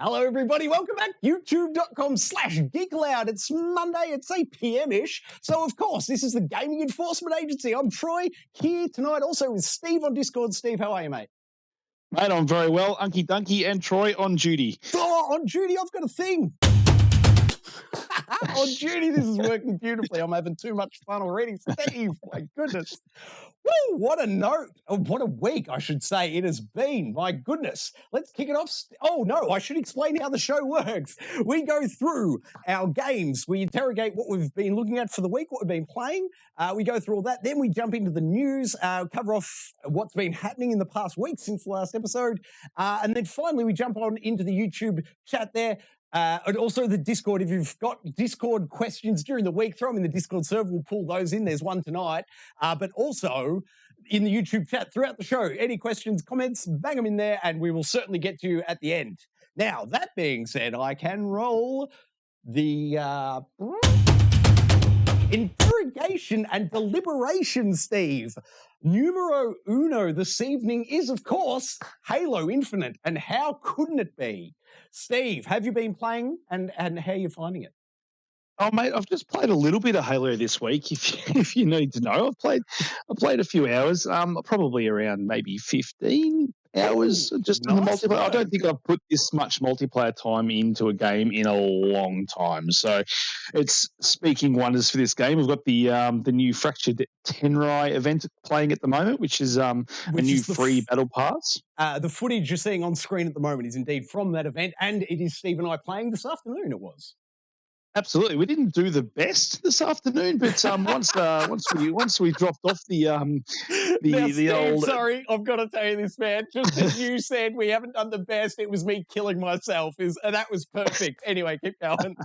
Hello, everybody. Welcome back. YouTube.com/GeekAloud. It's Monday. It's 8 p.m.-ish. So, of course, this is the Gaming Enforcement Agency. I'm Troy, here tonight also with Steve on Discord. Steve, how are you, mate? Mate, I'm very well. Unky Dunky and Troy on duty. Oh, on duty, I've got a thing. On duty, this is working beautifully. I'm having too much fun already. Steve, my goodness. Woo, what a note. Oh, what a week, I should say, it has been. My goodness. Let's kick it off. Oh, no, I should explain how the show works. We go through our games. We interrogate what we've been looking at for the week, what we've been playing. We go through all that. Then we jump into the news, cover off what's been happening in the past week since the last episode. And then finally, we jump on into the YouTube chat there. And also the Discord. If you've got Discord questions during the week, throw them in the Discord server. We'll pull those in. There's one tonight. But also in the YouTube chat throughout the show, any questions, comments, bang them in there, and we will certainly get to you at the end. Now, that being said, I can roll the interrogation and deliberation, Steve. Numero uno this evening is, of course, Halo Infinite. And how couldn't it be? Steve, have you been playing and how are you finding it? Oh, mate, I've just played a little bit of Halo this week. If you need to know, I played a few hours, probably around maybe 15 hours just in the multiplayer. I don't think I've put this much multiplayer time into a game in a long time. So it's speaking wonders for this game. We've got the new Fractured Tenrai event playing at the moment, which is a new free battle pass. The footage you're seeing on screen at the moment is indeed from that event, and it is Steve and I playing this afternoon. It was. Absolutely, we didn't do the best this afternoon, but once we dropped off the Steve, old. Sorry, I've got to tell you this, man. Just as you said, we haven't done the best. It was me killing myself. That was perfect. Anyway, keep going.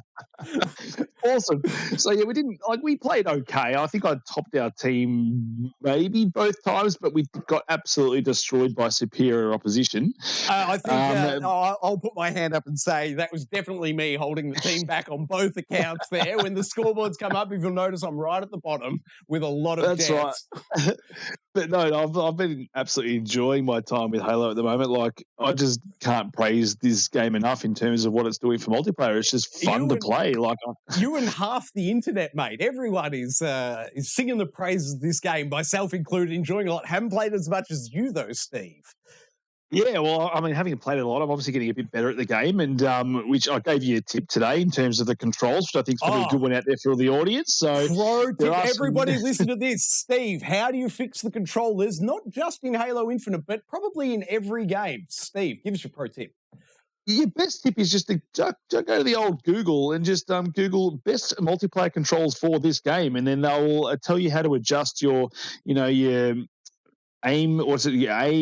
Awesome. So yeah, we played okay. I think I topped our team maybe both times, but we got absolutely destroyed by superior opposition. I think I'll put my hand up and say that was definitely me holding the team back on both accounts there. When the scoreboards come up, if you'll notice, I'm right at the bottom with a lot of That's deaths. Right. But no, I've been absolutely enjoying my time with Halo at the moment. Like, I just can't praise this game enough in terms of what it's doing for multiplayer. It's just fun to play. Like, you and half the internet, mate. Everyone is singing the praises of this game, myself included, enjoying a lot. Haven't played as much as you, though, Steve. Yeah, well, I mean, having played it a lot, I'm obviously getting a bit better at the game, and which I gave you a tip today in terms of the controls, which I think is probably a good one out there for the audience. So, pro tip, everybody listen to this. Steve, how do you fix the controllers, not just in Halo Infinite, but probably in every game? Steve, give us your pro tip. Your best tip is just to go to the old Google and just Google best multiplayer controls for this game, and then they'll tell you how to adjust your aim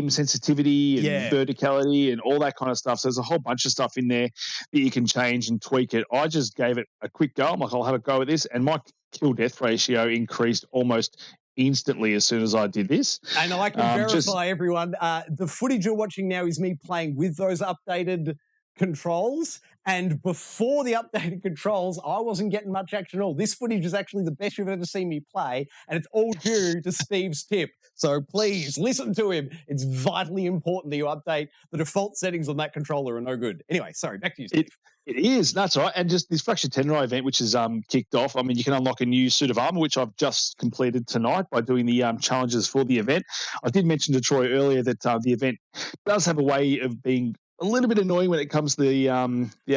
sensitivity and verticality and all that kind of stuff. So there's a whole bunch of stuff in there that you can change and tweak it. I just gave it a quick go. I'm like, I'll have a go at this, and my kill death ratio increased almost instantly as soon as I did this. And I can verify, everyone, the footage you're watching now is me playing with those updated controls, and before the updated controls, I wasn't getting much action at all. This footage is actually the best you've ever seen me play, and it's all due to Steve's tip. So please listen to him. It's vitally important that you update. The default settings on that controller are no good. Anyway, sorry, back to you, Steve. It is. That's right. And just this Fractured Tenrai event, which is kicked off. I mean, you can unlock a new suit of armor, which I've just completed tonight by doing the challenges for the event. I did mention to Troy earlier that the event does have a way of being a little bit annoying when it comes to the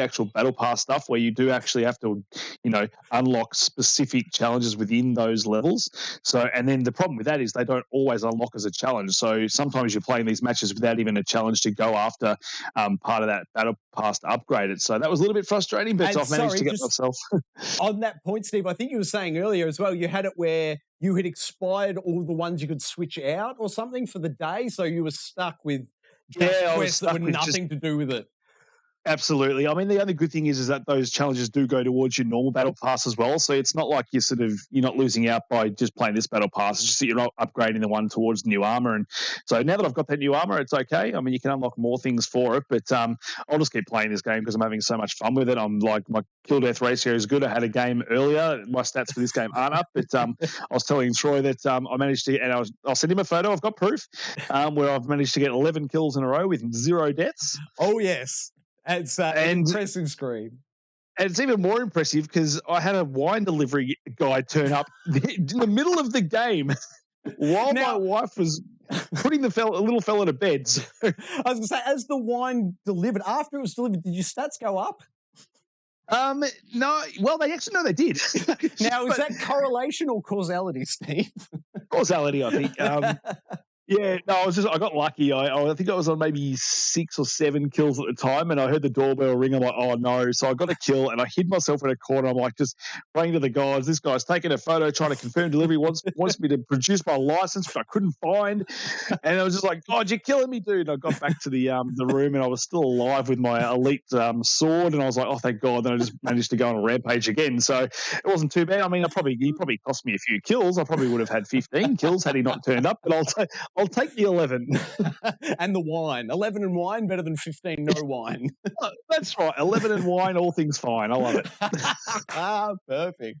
actual battle pass stuff, where you do actually have to, unlock specific challenges within those levels. So, and then the problem with that is they don't always unlock as a challenge. So sometimes you're playing these matches without even a challenge to go after part of that battle pass to upgrade it. So that was a little bit frustrating, but I've managed to get myself. On that point, Steve, I think you were saying earlier as well, you had it where you had expired all the ones you could switch out or something for the day, so you were stuck with quests that were nothing to do with it. Absolutely. I mean, the only good thing is that those challenges do go towards your normal battle pass as well. So it's not like you're not losing out by just playing this battle pass. It's just that you're not upgrading the one towards new armor. And so now that I've got that new armor, it's okay. I mean, you can unlock more things for it, but I'll just keep playing this game because I'm having so much fun with it. I'm like, my kill death ratio is good. I had a game earlier. My stats for this game aren't up, but I was telling Troy that I managed to, and I'll send him a photo. I've got proof where I've managed to get 11 kills in a row with 0 deaths. Oh, yes. It's an impressive screen. And it's even more impressive because I had a wine delivery guy turn up in the middle of the game while my wife was putting the little fella to bed. So, I was going to say, as the wine delivered, after it was delivered, did your stats go up? No. Well, they did. Now, is that correlation or causality, Steve? Causality, I think. Yeah, no, I got lucky. I think I was on maybe 6 or 7 kills at the time, and I heard the doorbell ring. I'm like, oh no! So I got a kill, and I hid myself in a corner. I'm like, just praying to the gods. This guy's taking a photo, trying to confirm delivery. Wants me to produce my license, which I couldn't find. And I was just like, God, you're killing me, dude. And I got back to the room, and I was still alive with my elite sword. And I was like, oh, thank God. Then I just managed to go on a rampage again. So it wasn't too bad. I mean, he probably cost me a few kills. I probably would have had 15 kills had he not turned up. But I'll take the 11. And the wine. 11 and wine, better than 15 no wine. That's right. 11 and wine, all things fine. I love it. Perfect.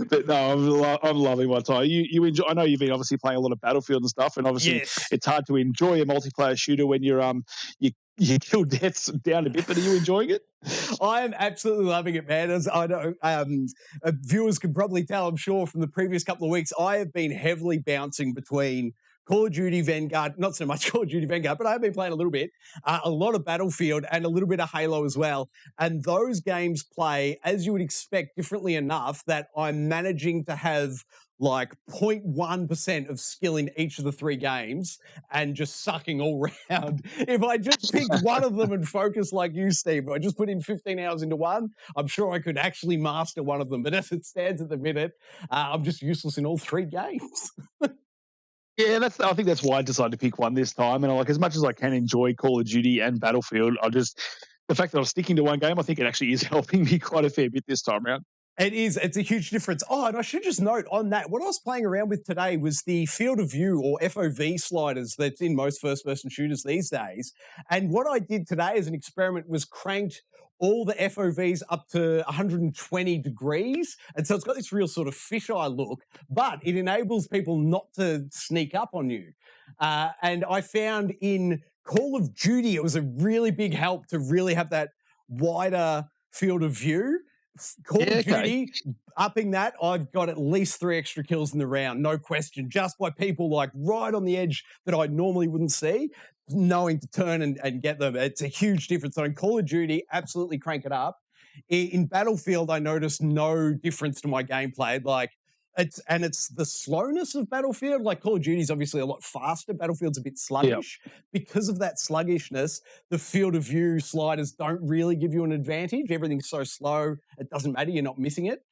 But no, I'm loving my time. You enjoy. I know you've been obviously playing a lot of Battlefield and stuff, and obviously it's hard to enjoy a multiplayer shooter when you kill deaths down a bit. But are you enjoying it? I am absolutely loving it, man. As I know, viewers can probably tell, I'm sure, from the previous couple of weeks, I have been heavily bouncing between Call of Duty Vanguard, not so much Call of Duty Vanguard, but I've been playing a little bit, a lot of Battlefield and a little bit of Halo as well. And those games play, as you would expect, differently enough that I'm managing to have like 0.1% of skill in each of the 3 games and just sucking all round. If I just picked one of them and focus like you, Steve, if I just put in 15 hours into one, I'm sure I could actually master one of them. But as it stands at the minute, I'm just useless in all 3 games. Yeah, I think that's why I decided to pick one this time. And as much as I can enjoy Call of Duty and Battlefield, the fact that I'm sticking to one game, I think it actually is helping me quite a fair bit this time around. It is. It's a huge difference. Oh, and I should just note on that, what I was playing around with today was the field of view or FOV sliders that's in most first-person shooters these days. And what I did today as an experiment was cranked all the FOVs up to 120 degrees. And so it's got this real sort of fisheye look, but it enables people not to sneak up on you. And I found in Call of Duty, it was a really big help to really have that wider field of view. Call of Duty, upping that, I've got at least 3 extra kills in the round, no question, just by people like right on the edge that I normally wouldn't see, knowing to turn and get them. It's a huge difference. So in Call of Duty, absolutely crank it up. In Battlefield, I noticed no difference to my gameplay. Like, it's the slowness of Battlefield. Like Call of Duty is obviously a lot faster. Battlefield's a bit sluggish. Yep. Because of that sluggishness, the field of view sliders don't really give you an advantage. Everything's so slow, it doesn't matter. You're not missing it.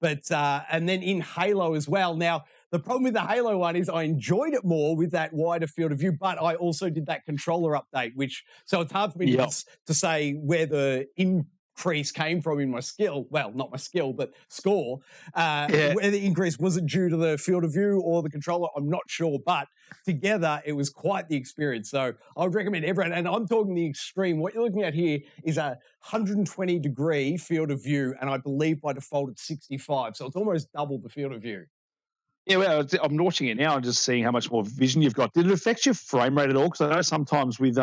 But and then in Halo as well. Now, the problem with the Halo one is I enjoyed it more with that wider field of view, but I also did that controller update, so it's hard for me to say where the increase came from in my skill. Well, not my skill, but score. Where the increase, was it due to the field of view or the controller? I'm not sure, but together it was quite the experience. So I would recommend everyone, and I'm talking the extreme. What you're looking at here is a 120 degree field of view, and I believe by default it's 65. So it's almost double the field of view. Yeah, well, I'm watching it now and just seeing how much more vision you've got. Did it affect your frame rate at all? Because I know sometimes with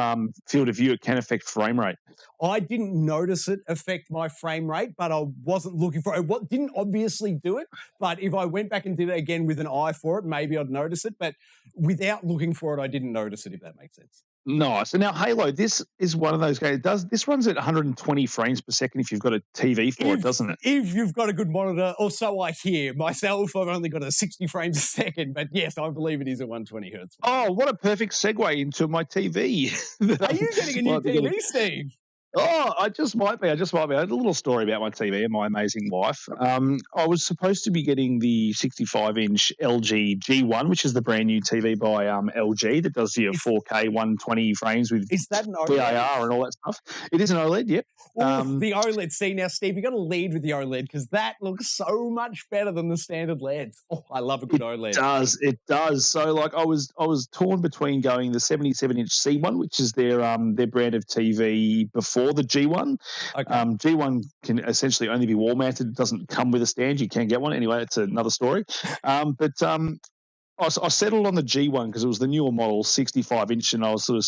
field of view, it can affect frame rate. I didn't notice it affect my frame rate, but I wasn't looking for it. What didn't obviously do it, but if I went back and did it again with an eye for it, maybe I'd notice it. But without looking for it, I didn't notice it, if that makes sense. Nice. So now Halo, this is one of those games. This runs at 120 frames per second if you've got a TV for it, doesn't it? If you've got a good monitor, or so I hear. Myself, I've only got a 60 frames a second, but yes, I believe it is at 120 hertz. Oh, what a perfect segue into my TV. Are you getting a new TV, Steve? Oh, I just might be. I had a little story about my TV and my amazing wife. I was supposed to be getting the 65-inch LG G1, which is the brand new TV by LG that does your 4K 120 frames with VAR and all that stuff. It is an OLED, yep. The OLED. See, now, Steve, you've got to lead with the OLED because that looks so much better than the standard LEDs. Oh, I love a good OLED. It does. So, like, I was torn between going the 77-inch C1, which is their brand of TV before the G1. Okay. G1 can essentially only be wall mounted. It doesn't come with a stand. You can get one. Anyway, it's another story. But I I settled on the G1 because it was the newer model, 65-inch, and I was sort of,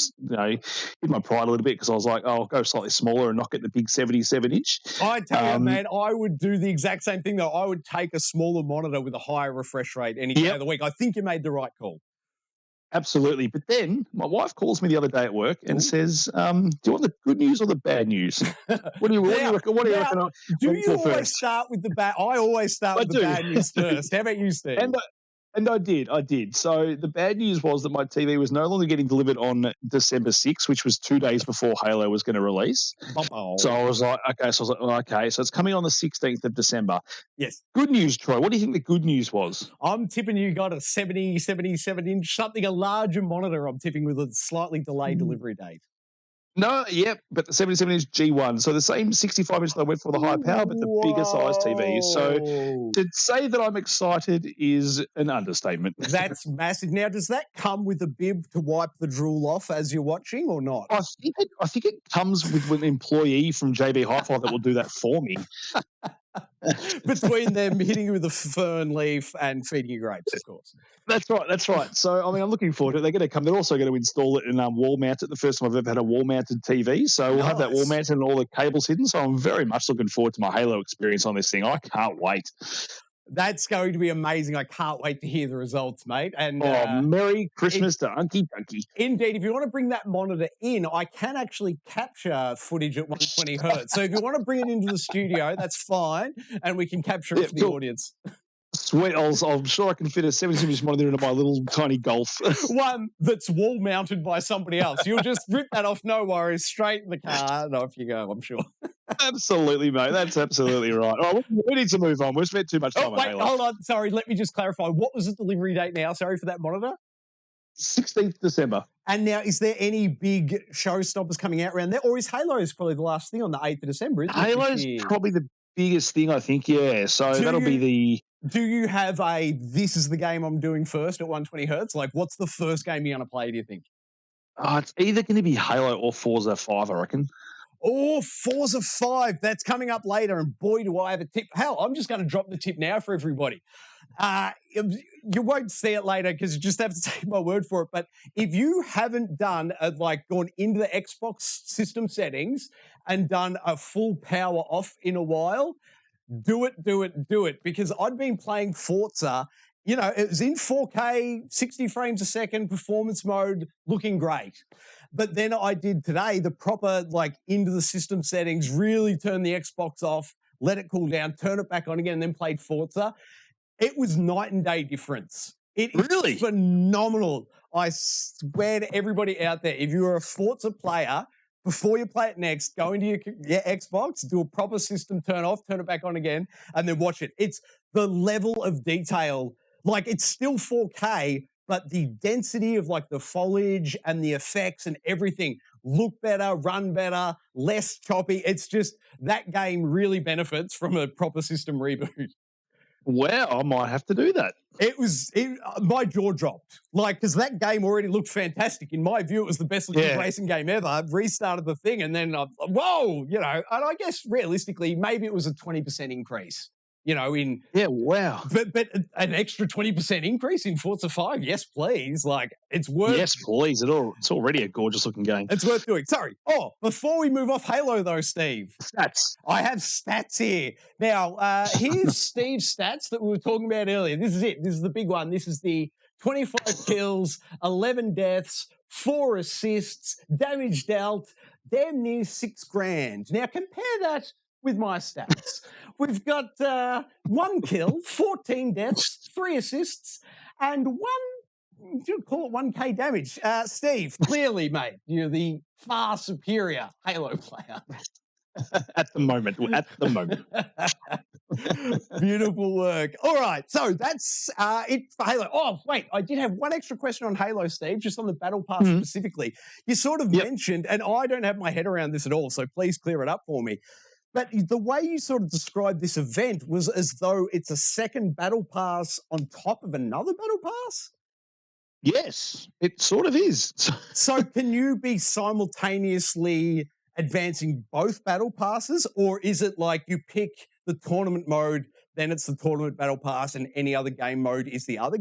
hit my pride a little bit because I was like, oh, I'll go slightly smaller and not get the big 77-inch. I tell you, man, I would do the exact same thing, though. I would take a smaller monitor with a higher refresh rate any day of the week. I think you made the right call. Absolutely. But then my wife calls me the other day at work and says, do you want the good news or the bad news? What do you reckon? Do you always start with the bad? I always start with the bad news first. How about you, Steve? And I did. So the bad news was that my TV was no longer getting delivered on December 6th, which was 2 days before Halo was going to release. So I was like, okay. So it's coming on the 16th of December. Yes. Good news, Troy. What do you think the good news was? I'm tipping you got a 77-inch, something, a larger monitor. I'm tipping with a slightly delayed delivery date. No, but the 77-inch G1. So the same 65-inch that I went for the high power, but the bigger size TV. So to say that I'm excited is an understatement. That's massive. Now, does that come with a bib to wipe the drool off as you're watching or not? I think it comes with an employee from JB Hi-Fi that will do that for me. Between them hitting you with a fern leaf and feeding you grapes, of course. That's right. So, I mean, I'm looking forward to it. They're going to come. They're also going to install it in wall-mounted. The first time I've ever had a wall-mounted TV. So we'll have that wall-mounted and all the cables hidden. So I'm very much looking forward to my Halo experience on this thing. I can't wait. That's going to be amazing. I can't wait to hear the results, mate. And Merry Christmas to Unky Dunky. Indeed. If you want to bring that monitor in, I can actually capture footage at 120 hertz. So if you want to bring it into the studio, that's fine. And we can capture it for the audience. Sweet. I'm sure I can fit a 77-inch monitor into my little tiny Golf. One that's wall mounted by somebody else. You'll just rip that off, no worries, straight in the car, and off you go, I'm sure. Absolutely, mate. That's absolutely right. All right, we need to move on. We've spent too much time on Halo. Hold on. Sorry, let me just clarify. What was the delivery date now? Sorry for that monitor. 16th December. And now, is there any big showstoppers coming out around there? Or is Halo's probably the last thing on the 8th of December, isn't it? Halo's probably the biggest thing, I think, yeah. So that'll be the... Do you have this is the game I'm doing first at 120 hertz? Like, what's the first game you're going to play, do you think? It's either going to be Halo or Forza 5, I reckon. Oh, Forza 5. That's coming up later. And boy, do I have a tip. Hell, I'm just going to drop the tip now for everybody. You won't see it later because you just have to take my word for it. But if you haven't done, gone into the Xbox system settings and done a full power off in a while, do it. Because I'd been playing Forza, it was in 4K, 60 frames a second, performance mode, looking great. But then I did today the proper, into the system settings, really turn the Xbox off, let it cool down, turn it back on again, and then played Forza. It was night and day difference. It is phenomenal. I swear to everybody out there, if you're a Forza player, before you play it next, go into your Xbox, do a proper system turn off, turn it back on again, and then watch it. It's the level of detail. It's still 4K, but the density of the foliage and the effects and everything look better, run better, less choppy. It's just that game really benefits from a proper system reboot. Wow, I might have to do that. My jaw dropped. Because that game already looked fantastic. In my view, it was the best looking racing game ever. I've restarted the thing and then, whoa, and I guess realistically, maybe it was a 20% increase. Wow. But an extra 20% increase in Forza 5, yes, please. It's worth. Yes, please. It's already a gorgeous looking game. It's worth doing. Sorry. Oh, before we move off Halo, though, Steve. Stats. I have stats here. Now, here's Steve's stats that we were talking about earlier. This is it. This is the big one. This is the 25 kills, 11 deaths, 4 assists, damage dealt, damn near $6,000. Now, compare that with my stats. We've got 1 kill, 14 deaths, 3 assists, and you call it 1K damage. Steve, clearly, mate, you're the far superior Halo player. At the moment. Beautiful work. All right, so that's it for Halo. Oh, wait, I did have one extra question on Halo, Steve, just on the Battle Pass specifically. You sort of mentioned, and I don't have my head around this at all, so please clear it up for me. But the way you sort of described this event was as though it's a second Battle Pass on top of another Battle Pass? Yes, it sort of is. So can you be simultaneously advancing both Battle Passes, or is it you pick the tournament mode, then it's the tournament Battle Pass, and any other game mode is the other?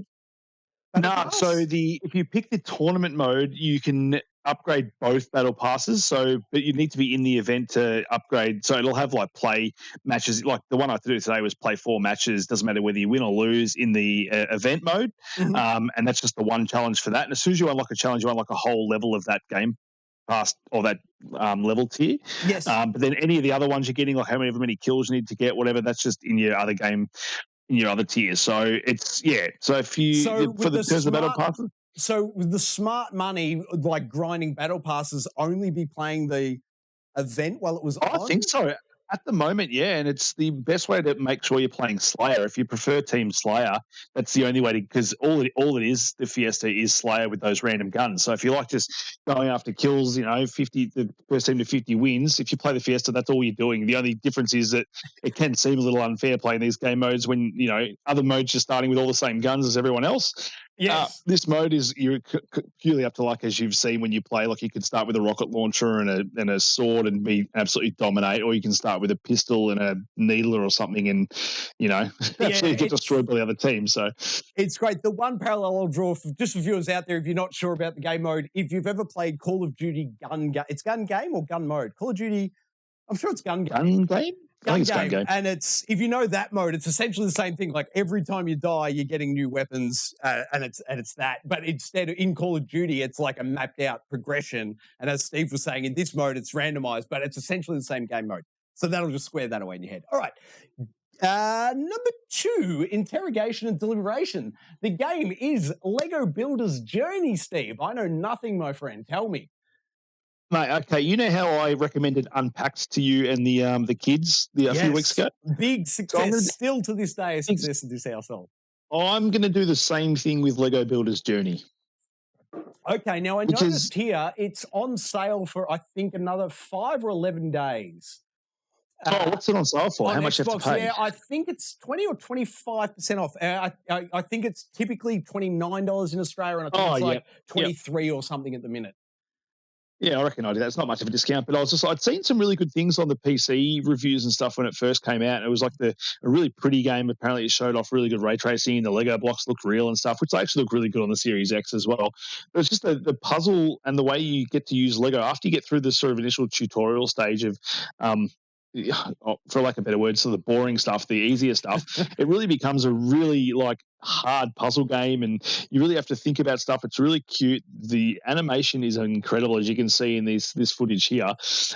Battle No, Pass? so if you pick the tournament mode, you can upgrade both battle passes. So, but you need to be in the event to upgrade. So it'll have like play matches. Like the one I had to do today was play 4 matches. Doesn't matter whether you win or lose in the event mode. And that's just the one challenge for that. And as soon as you unlock a challenge, you unlock a whole level of that game past or that level tier. Yes. But then any of the other ones you're getting, like how many kills you need to get, whatever, that's just in your other game, in your other tiers. So it's So if you for the battle passes. So with the smart money, like grinding battle passes, only be playing the event while it was on? I think so. At the moment, yeah, and it's the best way to make sure you're playing Slayer. If you prefer Team Slayer, that's the only way to, because all it is, the Fiesta is Slayer with those random guns. So if you like just going after kills, 50, the first team to 50 wins, if you play the Fiesta, that's all you're doing. The only difference is that it can seem a little unfair playing these game modes when, other modes you're starting with all the same guns as everyone else. Yes. This mode is you're purely up to luck, as you've seen when you play. Like you could start with a rocket launcher and a sword and be absolutely dominate, or you can start with a pistol and a needler or something and absolutely get destroyed by the other team. So it's great. The one parallel I'll draw for just for viewers out there, if you're not sure about the game mode, if you've ever played Call of Duty it's gun game or gun mode. Call of Duty, I'm sure it's gun game. Gun game. I think it's gun game. And it's, if you know that mode, it's essentially the same thing. Like every time you die, you're getting new weapons, and it's that. But instead, in Call of Duty, it's like a mapped out progression. And as Steve was saying, in this mode, it's randomized, but it's essentially the same game mode. So that'll just square that away in your head. All right. Number 2, interrogation and deliberation. The game is Lego Builder's Journey, Steve. I know nothing, my friend. Tell me. Mate, okay, you know how I recommended Unpacked to you and the kids a few weeks ago? Big success, still to this day, a success in this household. I'm going to do the same thing with Lego Builder's Journey. Okay, now I noticed here it's on sale for, I think, another 5 or 11 days. What's it on sale for? How much Xbox, you have to pay? Yeah, I think it's 20 or 25% off. I think it's typically $29 in Australia, and I think it's 23 or something at the minute. Yeah, I reckon I do that. It's not much of a discount, but I'd seen some really good things on the PC reviews and stuff when it first came out. It was like a really pretty game. Apparently, it showed off really good ray tracing. The Lego blocks looked real and stuff, which actually look really good on the Series X as well. But it's just the puzzle and the way you get to use Lego after you get through this sort of initial tutorial stage of for lack of better words, so the boring stuff, the easier stuff, it really becomes a really hard puzzle game, and you really have to think about stuff. It's really cute. The animation is incredible, as you can see in this footage here.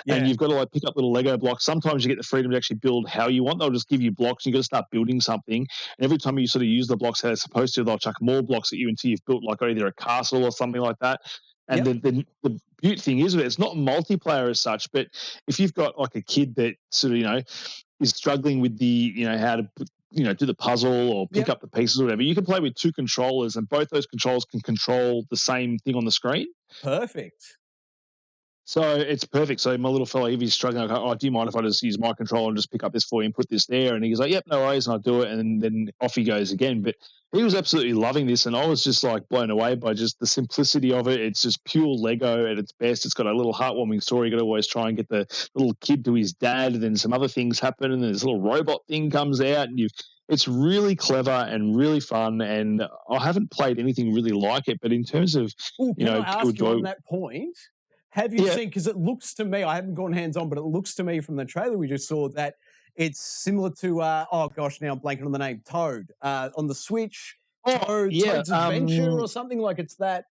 Yeah. And you've got to pick up little Lego blocks. Sometimes you get the freedom to actually build how you want. They'll just give you blocks, and you've got to start building something. And every time you sort of use the blocks how they're supposed to, they'll chuck more blocks at you until you've built either a castle or something like that. And the beauty thing is, it's not multiplayer as such, but if you've got a kid that sort of, is struggling with the, how to, do the puzzle or pick up the pieces or whatever, you can play with 2 controllers, and both those controllers can control the same thing on the screen. Perfect. So it's perfect. So my little fellow, if he's struggling, I go, do you mind if I just use my controller and just pick up this for you and put this there? And he's like, yep, no worries. And I do it. And then off he goes again. But he was absolutely loving this. And I was just blown away by just the simplicity of it. It's just pure Lego at its best. It's got a little heartwarming story. You got to always try and get the little kid to his dad. And then some other things happen. And then this little robot thing comes out. And it's really clever and really fun. And I haven't played anything really like it. But in terms of, can I ask you on that point? Have you seen, because it looks to me, I haven't gone hands-on, but it looks to me from the trailer we just saw that it's similar to, now I'm blanking on the name, Toad. On the Switch, Toad's Adventure or something it's that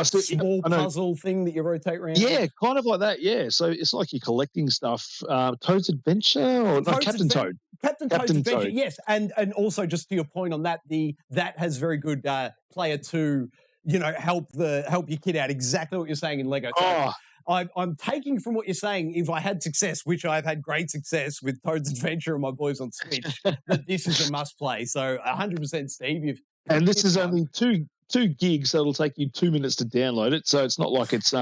small puzzle thing that you rotate around. Yeah, kind of like that, yeah. So it's like you're collecting stuff. Toad's Adventure or Captain Toad? Captain Toad's Adventure, yes. And also, just to your point on that, that has very good player 2, help your kid out. Exactly what you're saying in Lego. So I'm taking from what you're saying, if I had success, which I've had great success with Toad's Adventure and my boys on Switch, that this is a must play. So 100% Steve. And this is only 2 gigs, so it'll take you 2 minutes to download it. So it's not like it's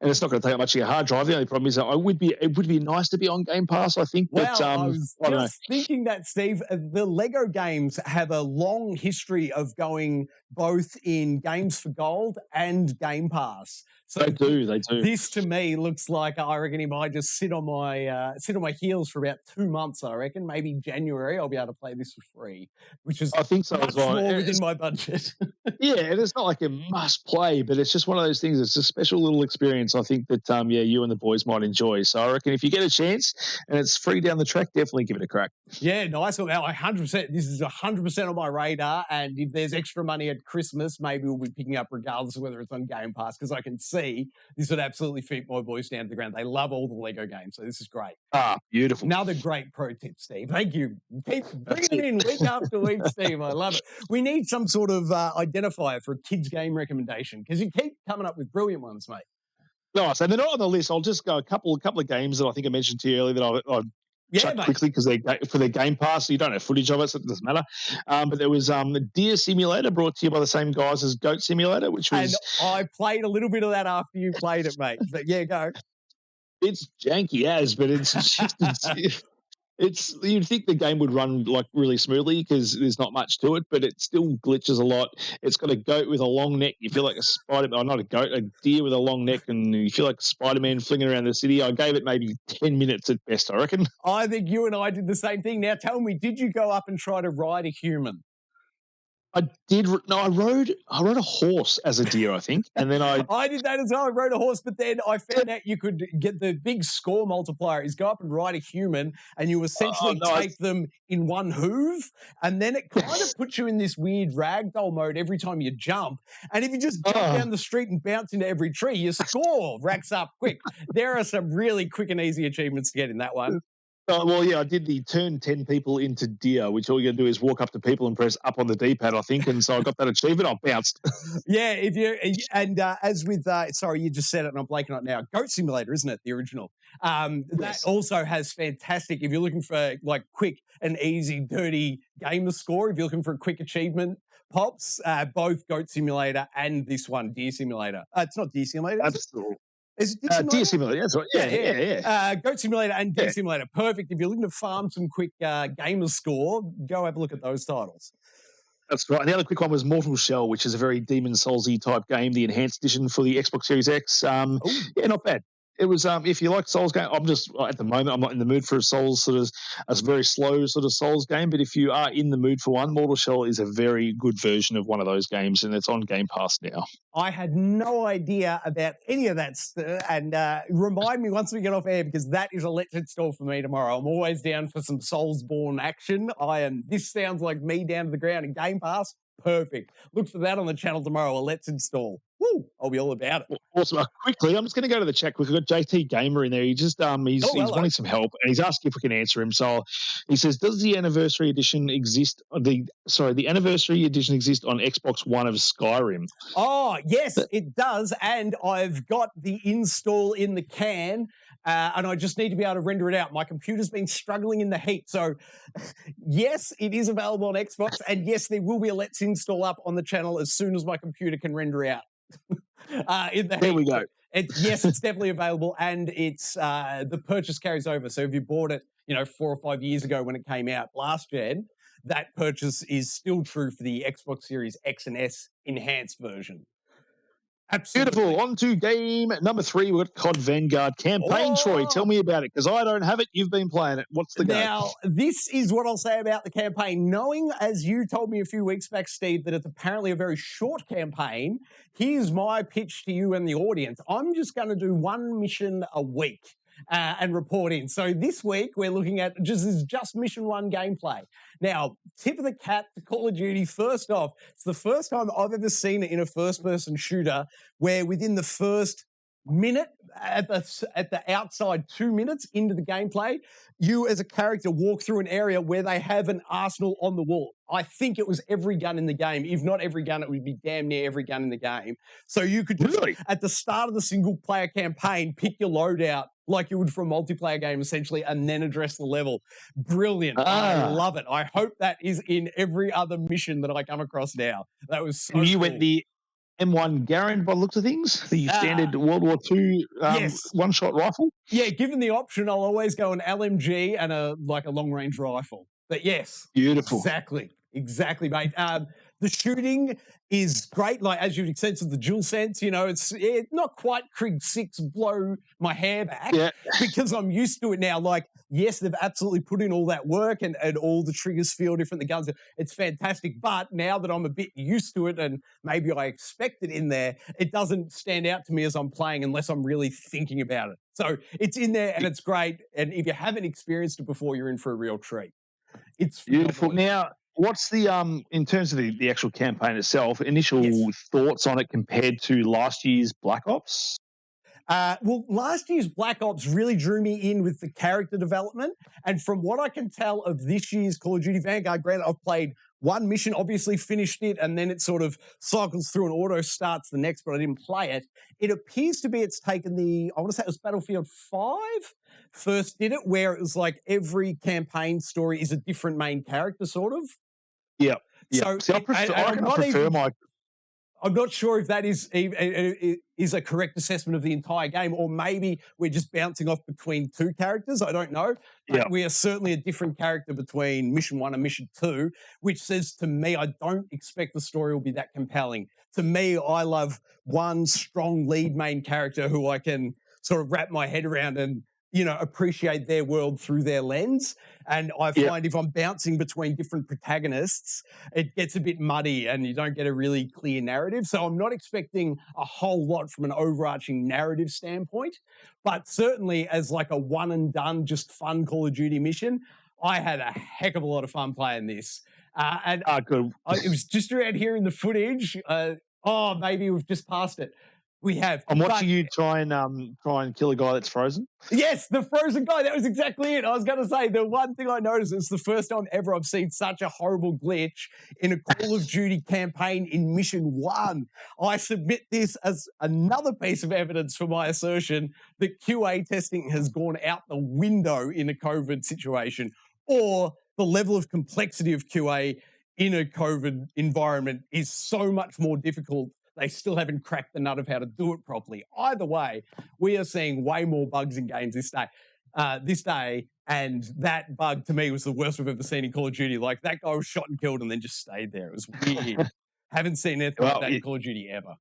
and it's not going to take up much of your hard drive. The only problem is that it would be nice to be on Game Pass, I think. Well, but, I was just thinking that, Steve, the Lego games have a long history of going both in Games for Gold and Game Pass. So They do. this to me looks like I reckon he might just sit on my heels for about 2 months. I reckon maybe January I'll be able to play this for free, which is I think so much as well. more within my budget. Yeah, and it's not like a must play, but it's just one of those things. It's a special little experience. I think that you and the boys might enjoy. So I reckon if you get a chance and it's free down the track, definitely give it a crack. Yeah, nice. Well, 100%. This is 100% on my radar. And if there's extra money at Christmas, maybe we'll be picking up regardless of whether it's on Game Pass, because I can see this would absolutely fit my boys down to the ground. They love all the Lego games, so this is great. Ah, beautiful. Another great pro tip, Steve. Thank you. Keep bringing it in week after week, Steve. I love it. We need some sort of identifier for a kids' game recommendation, because you keep coming up with brilliant ones, mate. Nice. And they're not on the list. I'll just go a couple of games that I think I mentioned to you earlier that I chuck quickly because for their Game Pass. So you don't have footage of it, so it doesn't matter. But there was Deer Simulator, brought to you by the same guys as Goat Simulator, which was... And I played a little bit of that after you played it, mate. But yeah, go. It's janky as, but it's just... You'd think the game would run like really smoothly because there's not much to it, but it still glitches a lot. It's got a goat with a long neck. You feel like a Spider-Man, not a goat, a deer with a long neck, and you feel like Spider-Man flinging around the city. I gave it maybe 10 minutes at best, I reckon. I think you and I did the same thing. Now tell me, did you go up and try to ride a human? I did. No, I rode a horse as a deer, I think, and then I did that as well. I rode a horse, but then I found out you could get the big score multiplier is go up and ride a human, and you essentially take them in one hoof, and then it kind of puts you in this weird ragdoll mode every time you jump. And if you just jump down the street and bounce into every tree, your score racks up quick. There are some really quick and easy achievements to get in that one. Well, yeah, I did the turn 10 people into deer, which all you got to do is walk up to people and press up on the D-pad, I think. And so I got that achievement. I bounced. Yeah, as with, sorry, you just said it and I'm blanking on it now. Goat Simulator, isn't it? The original. Yes. That also has fantastic, if you're looking for like quick and easy, dirty gamer score, if you're looking for a quick achievement pops, both Goat Simulator and this one, Deer Simulator. It's not Deer Simulator. Absolutely. Is it Deer Simulator? That's right. Yeah. Goat Simulator and Deer Simulator. Perfect. If you're looking to farm some quick gamer score, go have a look at those titles. That's right. And the other quick one was Mortal Shell, which is a very Demon Souls-y type game, the enhanced edition for the Xbox Series X. Yeah, not bad. It was, if you like Souls game, at the moment, I'm not in the mood for a Souls a very slow sort of Souls game, but if you are in the mood for one, Mortal Shell is a very good version of one of those games, and it's on Game Pass now. I had no idea about any of that, and remind me once we get off air, because that is a let's install for me tomorrow. I'm always down for some Soulsborne action. This sounds like me down to the ground in Game Pass. Perfect. Look for that on the channel tomorrow, a let's install. Woo, I'll be all about it. Awesome. Quickly, I'm just going to go to the chat quickly. We've got JT Gamer in there. He just he's wanting some help, and he's asking if we can answer him. So he says, does the anniversary edition exist? The anniversary edition exist on Xbox One of Skyrim? Oh, yes, it does. And I've got the install in the can. And I just need to be able to render it out. My computer's been struggling in the heat. So, yes, it is available on Xbox. And, yes, there will be a Let's Install up on the channel as soon as my computer can render out. There we go. Yes, it's definitely available. And it's the purchase carries over. So if you bought it, 4 or 5 years ago when it came out last gen, that purchase is still true for the Xbox Series X and S enhanced version. Absolutely. Beautiful. On to game number 3. We've got COD Vanguard campaign. Troy, tell me about it, because I don't have it. You've been playing it. What's the game? Now, this is what I'll say about the campaign. Knowing, as you told me a few weeks back, Steve, that it's apparently a very short campaign, here's my pitch to you and the audience. I'm just going to do one mission a week. And report in. So this week we're looking at just mission 1 gameplay. Now, tip of the cap to Call of Duty. First off, it's the first time I've ever seen it in a first-person shooter where within the first minute at the outside 2 minutes into the gameplay, you as a character walk through an area where they have an arsenal on the wall. I think it was every gun in the game. If not every gun, it would be damn near every gun in the game. So you could just, at the start of the single-player campaign, pick your loadout like you would for a multiplayer game, essentially, and then address the level. Brilliant. I love it. I hope that is in every other mission that I come across now. That was so You cool. went the M1 Garand by the looks of things, the standard World War II one-shot rifle? Yeah, given the option, I'll always go an LMG and a long-range rifle. But yes. Beautiful. Exactly, mate. The shooting is great, like as you'd sense of the dual sense, it's not quite Krieg 6 blow my hair back because I'm used to it now. Like, yes, they've absolutely put in all that work and all the triggers feel different, the guns, it's fantastic. But now that I'm a bit used to it and maybe I expect it in there, it doesn't stand out to me as I'm playing unless I'm really thinking about it. So it's in there and it's great. And if you haven't experienced it before, you're in for a real treat. It's beautiful. phenomenal. Now, what's the in terms of the actual campaign itself, initial thoughts on it compared to last year's Black Ops? Well, last year's Black Ops really drew me in with the character development. And from what I can tell of this year's Call of Duty Vanguard, granted, I've played one mission, obviously finished it, and then it sort of cycles through and auto starts the next, but I didn't play it. It appears to be it's taken I want to say it was Battlefield 5 first did it, where it was like every campaign story is a different main character, sort of. Yeah. So See, I prefer my... I'm not sure if that is a correct assessment of the entire game, or maybe we're just bouncing off between two characters. I don't know. But we are certainly a different character between Mission 1 and Mission 2, which says to me, I don't expect the story will be that compelling. To me, I love one strong lead main character who I can sort of wrap my head around and, appreciate their world through their lens. And I find if I'm bouncing between different protagonists, it gets a bit muddy and you don't get a really clear narrative. So I'm not expecting a whole lot from an overarching narrative standpoint, but certainly as like a one and done, just fun Call of Duty mission, I had a heck of a lot of fun playing this. Good. It was just around here in the footage. Maybe we've just passed it. We have. I'm watching you try and kill a guy that's frozen. Yes, the frozen guy. That was exactly it. I was going to say, the one thing I noticed is the first time ever I've seen such a horrible glitch in a Call of Duty campaign in Mission 1. I submit this as another piece of evidence for my assertion that QA testing has gone out the window in a COVID situation, or the level of complexity of QA in a COVID environment is so much more difficult. They still haven't cracked the nut of how to do it properly. Either way, we are seeing way more bugs in games this day, and that bug to me was the worst we've ever seen in Call of Duty. Like, that guy was shot and killed and then just stayed there. It was weird. Haven't seen anything like that in Call of Duty ever.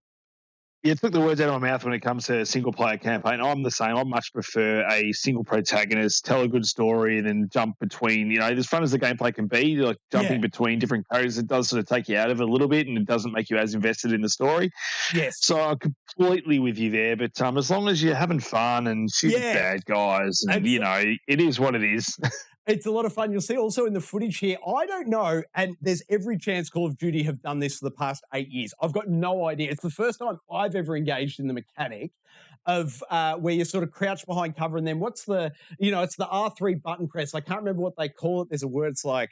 You took the words out of my mouth when it comes to a single-player campaign. I'm the same. I much prefer a single protagonist, tell a good story, and then jump between, as fun as the gameplay can be, like jumping between different characters, it does sort of take you out of it a little bit, and it doesn't make you as invested in the story. Yes. So I'm completely with you there, but as long as you're having fun and shooting bad guys, and, it is what it is. It's a lot of fun. You'll see also in the footage here, I don't know, and there's every chance Call of Duty have done this for the past 8 years. I've got no idea. It's the first time I've ever engaged in the mechanic of where you sort of crouch behind cover, and then it's the R3 button press. I can't remember what they call it. There's a word, it's like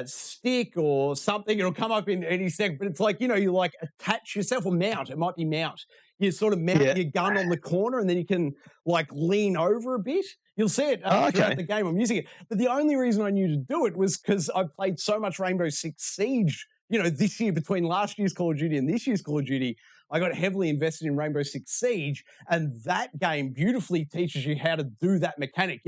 stick or something. It'll come up in any second, but it's like, you like attach yourself or mount. It might be mount. You sort of mount your gun on the corner, and then you can like lean over a bit. You'll see it throughout the game. I'm using it. But the only reason I knew to do it was because I played so much Rainbow Six Siege, this year. Between last year's Call of Duty and this year's Call of Duty, I got heavily invested in Rainbow Six Siege, and that game beautifully teaches you how to do that mechanic,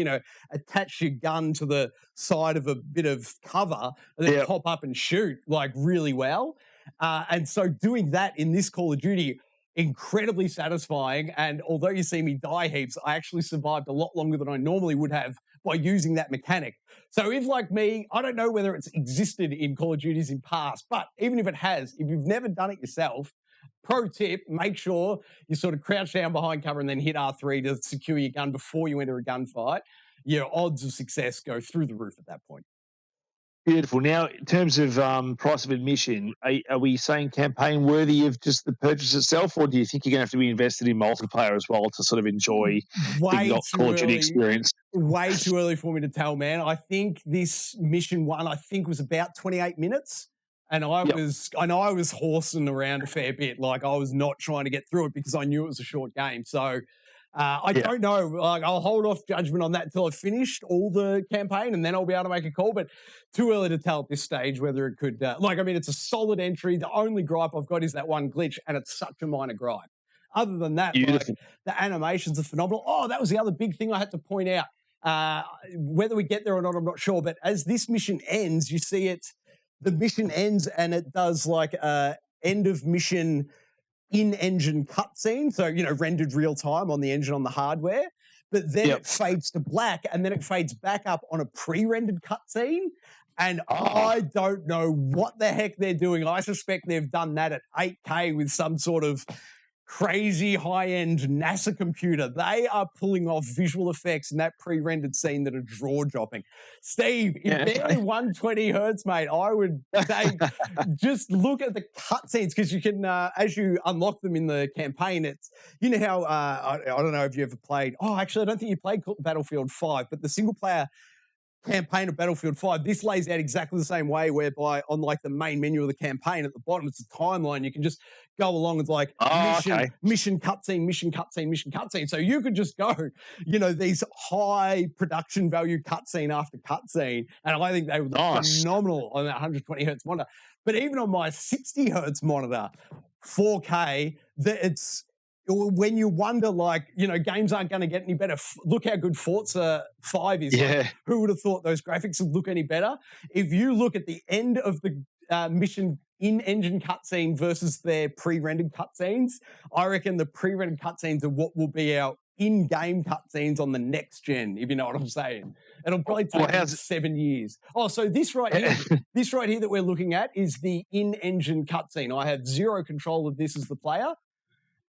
attach your gun to the side of a bit of cover and then pop up and shoot like really well. And so doing that in this Call of Duty, incredibly satisfying. And although you see me die heaps, I actually survived a lot longer than I normally would have by using that mechanic. So if, like me, I don't know whether it's existed in Call of Duties in past, but even if it has, if you've never done it yourself, pro tip, make sure you sort of crouch down behind cover and then hit R3 to secure your gun before you enter a gunfight. Your odds of success go through the roof at that point. Beautiful. Now, in terms of price of admission, are we saying campaign worthy of just the purchase itself, or do you think you're going to have to be invested in multiplayer as well to sort of enjoy the Call of Duty experience? Way too early for me to tell, man. I think this mission 1, was about 28 minutes. And I was horsing around a fair bit. Like, I was not trying to get through it because I knew it was a short game. So I don't know. Like, I'll hold off judgment on that until I've finished all the campaign, and then I'll be able to make a call. But too early to tell at this stage whether it could. It's a solid entry. The only gripe I've got is that one glitch, and it's such a minor gripe. Other than that, the animations are phenomenal. Oh, that was the other big thing I had to point out. Whether we get there or not, I'm not sure. But as this mission ends, you see it. the mission ends and it does like a end of mission in-engine cutscene, so rendered real time on the engine on the hardware. But then it fades to black, and then it fades back up on a pre-rendered cutscene. And I don't know what the heck they're doing. I suspect they've done that at 8K with some sort of crazy high-end NASA computer. They are pulling off visual effects in that pre-rendered scene that are jaw-dropping. Steve, if barely 120 hertz, mate, I would say just look at the cutscenes, because you can, as you unlock them in the campaign, it's, how, I don't know if you ever played, actually, I don't think you played Battlefield 5, but the single-player campaign of Battlefield 5, this lays out exactly the same way, whereby on like the main menu of the campaign at the bottom, it's a timeline. You can just go along with like mission cutscene, mission cutscene, mission cutscene. So you could just go, these high production value cutscene after cutscene. And I think they were phenomenal on that 120 hertz monitor. But even on my 60 hertz monitor, 4K, it's, when you wonder, like, games aren't going to get any better. Look how good Forza 5 is. Yeah. Like, who would have thought those graphics would look any better? If you look at the end of the mission in-engine cutscene versus their pre-rendered cutscenes, I reckon the pre-rendered cutscenes are what will be our in-game cutscenes on the next gen, if you know what I'm saying. It'll probably take 7 years. So this right here, that we're looking at is the in-engine cutscene. I have zero control of this as the player.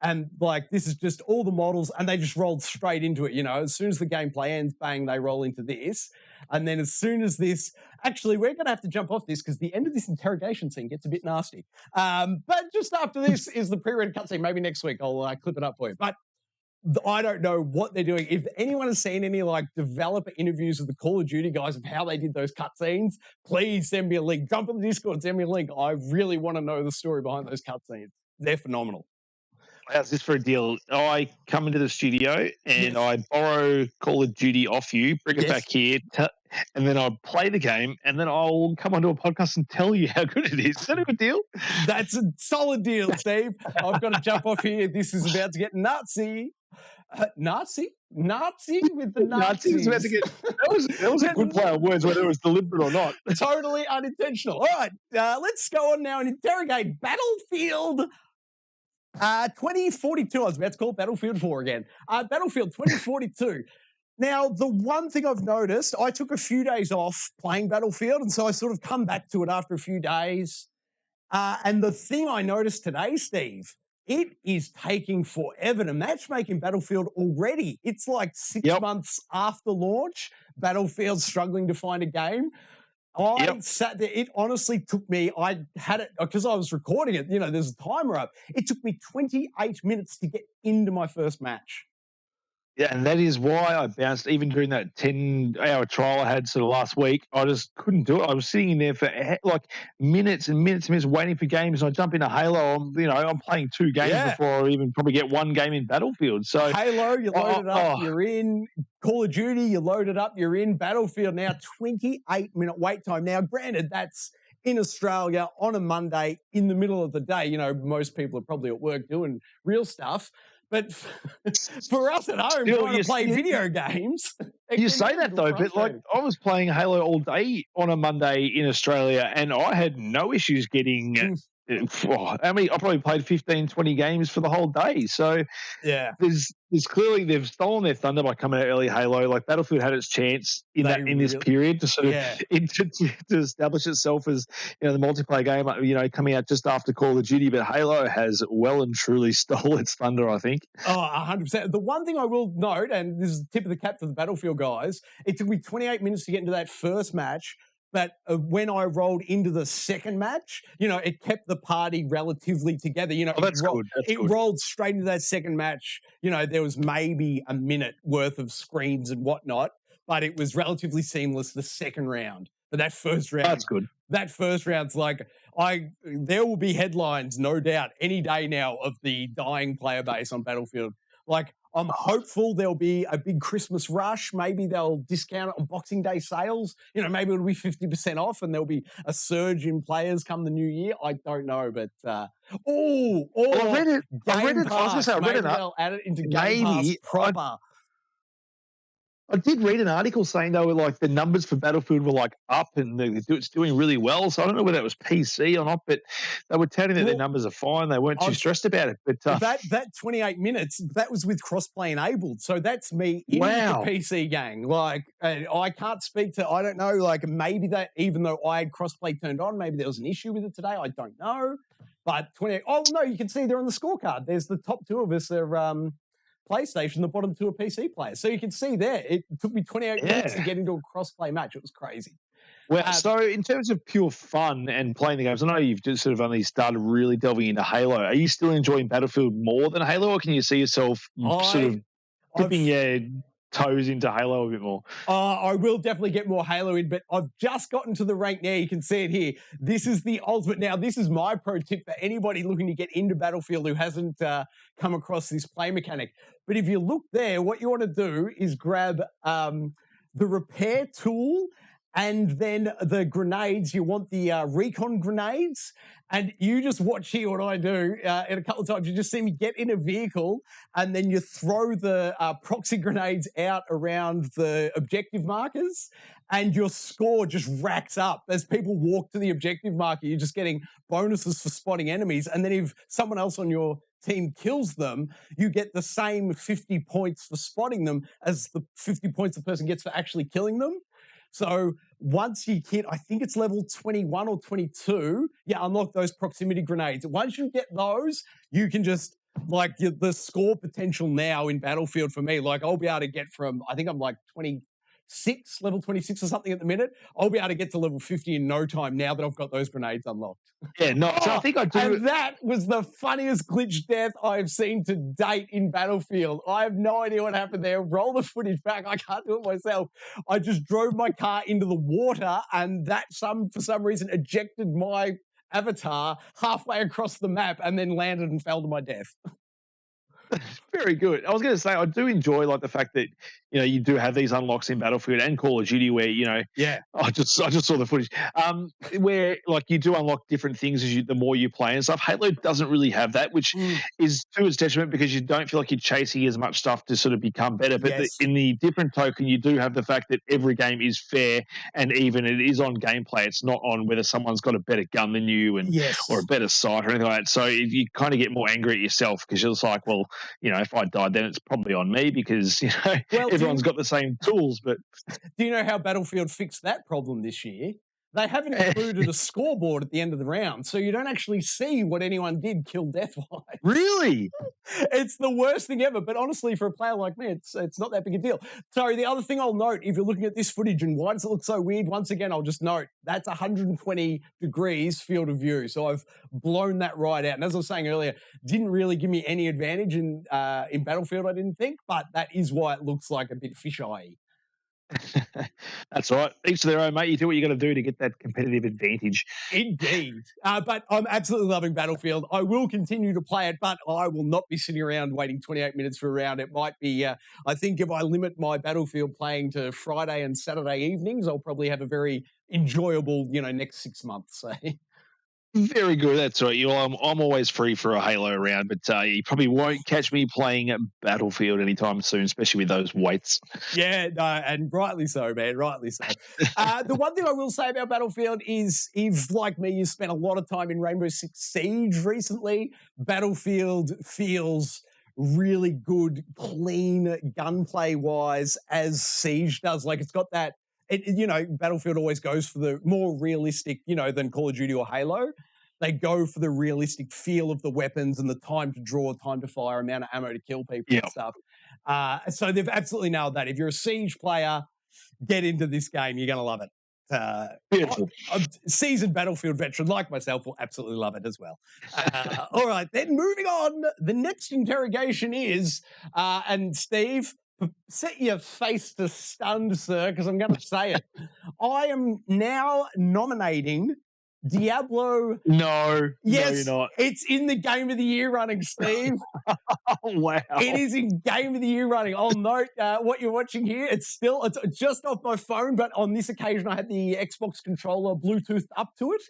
And like, this is just all the models, and they just rolled straight into it. As soon as the gameplay ends, bang, they roll into this. And then as soon as this, actually, we're going to have to jump off this because the end of this interrogation scene gets a bit nasty. But just after this is the pre-rendered cutscene. Maybe next week I'll clip it up for you. But I don't know what they're doing. If anyone has seen any like developer interviews of the Call of Duty guys of how they did those cutscenes, please send me a link. Jump on the Discord, send me a link. I really want to know the story behind those cutscenes. They're phenomenal. How's this for a deal? I come into the studio and I borrow Call of Duty off you, bring it back here, and then I'll play the game, and then I'll come onto a podcast and tell you how good it is. Is that a good deal? That's a solid deal, Steve. I've got to jump off here. This is about to get Nazi. Nazi with the Nazis. About to get, that was a good play on words, whether it was deliberate or not. Totally unintentional. All right, let's go on now and interrogate Battlefield 2042. I was about to call Battlefield 4 again. Battlefield 2042. Now, the one thing I've noticed, I took a few days off playing Battlefield, and so I sort of come back to it after a few days. And the thing I noticed today, Steve, it is taking forever to matchmaking Battlefield already. It's like 6 months after launch. Battlefield's struggling to find a game. I sat there. It honestly took me, I had it, because I was recording it, there's a timer up. It took me 28 minutes to get into my first match. Yeah, and that is why I bounced, even during that 10-hour trial I had sort of last week. I just couldn't do it. I was sitting in there for like minutes and minutes and minutes waiting for games. I jump into Halo. I'm playing 2 games before I even probably get 1 game in Battlefield. So Halo, you load it up, you're in. Call of Duty, you load it up, you're in. Battlefield now, 28-minute wait time. Now, granted, that's in Australia on a Monday in the middle of the day. Most people are probably at work doing real stuff. But for us at home, trying to play video games. You say that though, but like I was playing Halo all day on a Monday in Australia, and I had no issues getting. I probably played 15, 20 games for the whole day. So there's clearly they've stolen their thunder by coming out early Halo. Like Battlefield had its chance in this period to sort of to establish itself as the multiplayer game. Coming out just after Call of Duty, but Halo has well and truly stole its thunder, I think. 100%. The one thing I will note, and this is the tip of the cap to the Battlefield guys, it took me 28 minutes to get into that first match. But when I rolled into the second match, it kept the party relatively together. That's good. It rolled straight into that second match. There was maybe a minute worth of screens and whatnot, but it was relatively seamless the second round. But that first round, that's good. That first round's like, there will be headlines, no doubt, any day now of the dying player base on Battlefield. Like, I'm hopeful there'll be a big Christmas rush. Maybe they'll discount it on Boxing Day sales. Maybe it'll be 50% off and there'll be a surge in players come the new year. I don't know, but I read it. I was going to say, I read it up. They'll add it into Game Pass proper. I did read an article saying they were like the numbers for Battlefield were like up and it's doing really well. So I don't know whether it was PC or not, but they were telling that their numbers are fine. They weren't too stressed about it. But that 28 minutes, that was with crossplay enabled. So that's me in the PC gang. Like, I can't speak to, I don't know, like maybe that, even though I had crossplay turned on, maybe there was an issue with it today. I don't know. But 28, oh no, you can see there on the scorecard. There's the top two of us are PlayStation, the bottom two are PC players. So you can see there, it took me 28 minutes to get into a crossplay match. It was crazy. Well, so in terms of pure fun and playing the games, I know you've just sort of only started really delving into Halo. Are you still enjoying Battlefield more than Halo, or can you see yourself sort of dipping your toes into Halo a bit more? I will definitely get more Halo in, but I've just gotten to the rank now. You can see it here. This is the ultimate. Now, this is my pro tip for anybody looking to get into Battlefield who hasn't come across this play mechanic. But if you look there, what you want to do is grab the repair tool and then the grenades. You want the recon grenades, and you just watch here what I do. In a couple of times, you just see me get in a vehicle, and then you throw the proxy grenades out around the objective markers, and your score just racks up. As people walk to the objective marker, you're just getting bonuses for spotting enemies, and then if someone else on your team kills them, you get the same 50 points for spotting them as the 50 points the person gets for actually killing them. So once you hit, I think it's level 21 or 22, unlock those proximity grenades. Once you get those, you can just, like, the score potential now in Battlefield for me, like, I'll be able to get from, I think I'm like level 26 or something at the minute. I'll be able to get to level 50 in no time now that I've got those grenades unlocked. Yeah, no, so I think I do. And that was the funniest glitch death I've seen to date in Battlefield. I have no idea what happened there. Roll the footage back. I can't do it myself. I just drove my car into the water, and that for some reason ejected my avatar halfway across the map and then landed and fell to my death. Very good. I was going to say, I do enjoy like the fact that, you know, you do have these unlocks in Battlefield and Call of Duty where, you know, I just saw the footage, where like you do unlock different things the more you play and stuff. Halo doesn't really have that, which is to its detriment because you don't feel like you're chasing as much stuff to sort of become better. But in the different token, you do have the fact that every game is fair and even. It is on gameplay. It's not on whether someone's got a better gun than you or a better sight or anything like that. So you kind of get more angry at yourself because you're just like, well, you know, if I died, then it's probably on me because, you know, everyone's got the same tools. But do you know how Battlefield fixed that problem this year? They haven't included a scoreboard at the end of the round, so you don't actually see what anyone did kill death-wise. Really? It's the worst thing ever, but honestly, for a player like me, it's not that big a deal. Sorry, the other thing I'll note, if you're looking at this footage and why does it look so weird, once again, I'll just note, that's 120 degrees field of view, so I've blown that right out. And as I was saying earlier, didn't really give me any advantage in Battlefield, I didn't think, but that is why it looks like a bit fisheye. That's right. Each to their own, mate. You do what you got to do to get that competitive advantage. Indeed. But I'm absolutely loving Battlefield. I will continue to play it, but I will not be sitting around waiting 28 minutes for a round. It might be, I think if I limit my Battlefield playing to Friday and Saturday evenings, I'll probably have a very enjoyable, next 6 months. So. Very good. That's right. I'm always free for a Halo round, but you probably won't catch me playing Battlefield anytime soon, especially with those weights. Yeah, no, and rightly so, man. Rightly so. The one thing I will say about Battlefield is, if, like me, you spent a lot of time in Rainbow Six Siege recently, Battlefield feels really good, clean gunplay-wise as Siege does. Like, it's got that. Battlefield always goes for the more realistic, than Call of Duty or Halo. They go for the realistic feel of the weapons and the time to draw, time to fire, amount of ammo to kill people and stuff. So they've absolutely nailed that. If you're a Siege player, get into this game. You're going to love it. Beautiful. A seasoned Battlefield veteran like myself will absolutely love it as well. All right, then moving on. The next interrogation is, and Steve, set your face to stunned, sir, because I'm going to say it. I am now nominating Diablo. No, yes, no, you're not. It's in the Game of the Year running, Steve. Oh, wow. It is in Game of the Year running. I'll note what you're watching here. It's just off my phone, but on this occasion, I had the Xbox controller Bluetooth up to it.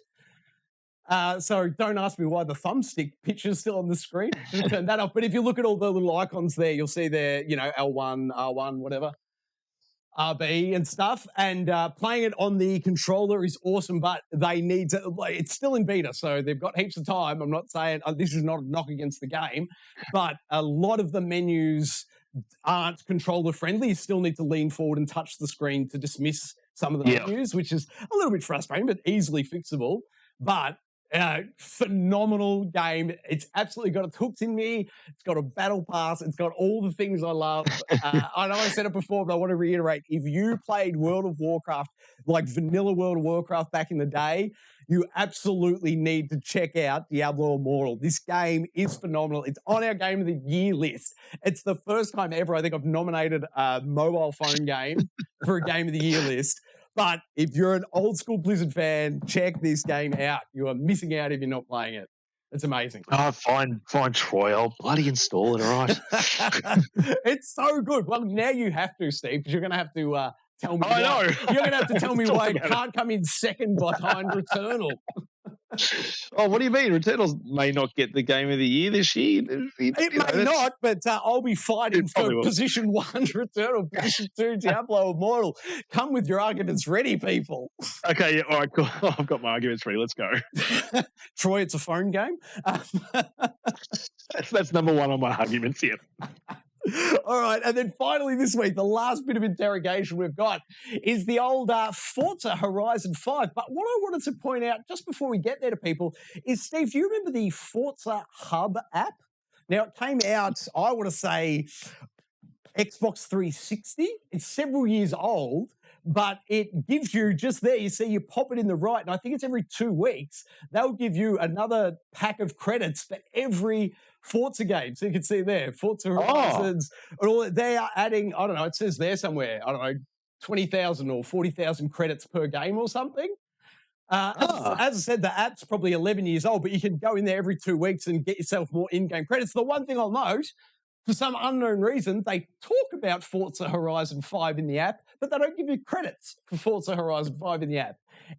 So don't ask me why the thumbstick picture's still on the screen. Turn that off. But if you look at all the little icons there, you'll see there, L1, R1, whatever. RB and stuff, and playing it on the controller is awesome, but they need to, like, it's still in beta, so they've got heaps of time. I'm not saying this is not a knock against the game, but a lot of the menus aren't controller friendly. You still need to lean forward and touch the screen to dismiss some of the menus, which is a little bit frustrating, but easily fixable. But phenomenal game. It's absolutely got its hooks in me. It's got a battle pass. It's got all the things I love. I know I said it before, but I want to reiterate. If you played World of Warcraft, like vanilla World of Warcraft back in the day, you absolutely need to check out Diablo Immortal. This game is phenomenal. It's on our Game of the Year list. It's the first time ever I think I've nominated a mobile phone game for a Game of the Year list. But if you're an old school Blizzard fan, check this game out. You are missing out if you're not playing it. It's amazing. Oh, fine, Troy. I'll bloody install it, all right? It's so good. Well, now you have to, Steve, because you're going to have to tell me. I know. You're going to have to tell me why it can't come in second behind Returnal. Oh, what do you mean? Returnal may not get the Game of the Year this year. It may not, but I'll be fighting for position 1, Returnal, position 2, Diablo Immortal. Come with your arguments ready, people. Okay, yeah, all right, cool. I've got my arguments ready. Let's go. Troy, it's a phone game. That's number one on my arguments here. All right, and then finally this week, the last bit of interrogation we've got is the old Forza Horizon 5. But what I wanted to point out just before we get there to people is, Steve, do you remember the Forza Hub app? Now, it came out, I want to say, Xbox 360. It's several years old, but it gives you just there, you see, you pop it in the right, and I think it's every 2 weeks, they'll give you another pack of credits for every Forza game. So you can see there, Forza Horizons, and all that. They are adding, I don't know, it says there somewhere, I don't know, 20,000 or 40,000 credits per game or something. As I said, the app's probably 11 years old, but you can go in there every 2 weeks and get yourself more in-game credits. The one thing I'll note, for some unknown reason, they talk about Forza Horizon 5 in the app, but they don't give you credits for Forza Horizon 5 in the app.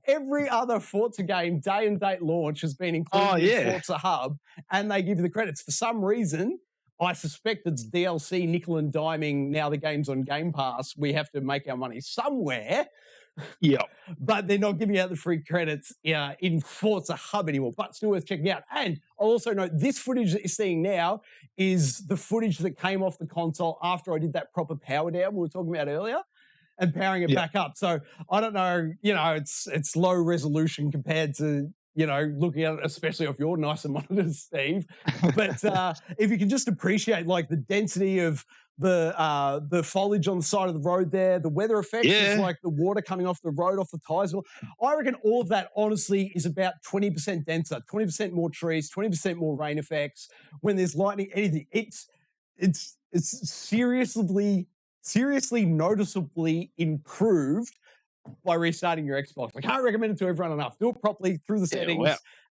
Every other Forza game, day and date launch, has been included in Forza Hub, and they give you the credits. For some reason, I suspect it's DLC nickel and diming. Now the game's on Game Pass. We have to make our money somewhere. Yeah. But they're not giving out the free credits in Forza Hub anymore, but still worth checking out. And I'll also note this footage that you're seeing now is the footage that came off the console after I did that proper power down we were talking about earlier and powering it back up. So I don't know, it's low resolution compared to, looking at it, especially off your nicer monitors, Steve. But if you can just appreciate like the density of the foliage on the side of the road there, the weather effects, it's like the water coming off the road, off the tires. I reckon all of that, honestly, is about 20% denser, 20% more trees, 20% more rain effects. When there's lightning, anything, it's seriously noticeably improved by restarting your Xbox. I can't recommend it to everyone enough. Do it properly through the settings.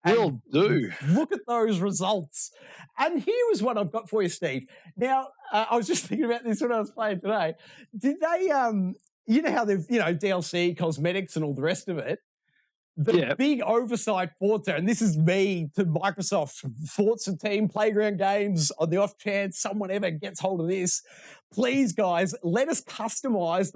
Will do. Look at those results. And here is what I've got for you, Steve. Now, I was just thinking about this when I was playing today. Did they, you know how they've, DLC, cosmetics and all the rest of it? The big oversight Forza, and this is me to Microsoft, Forza team, Playground Games, on the off chance someone ever gets hold of this, please, guys, let us customize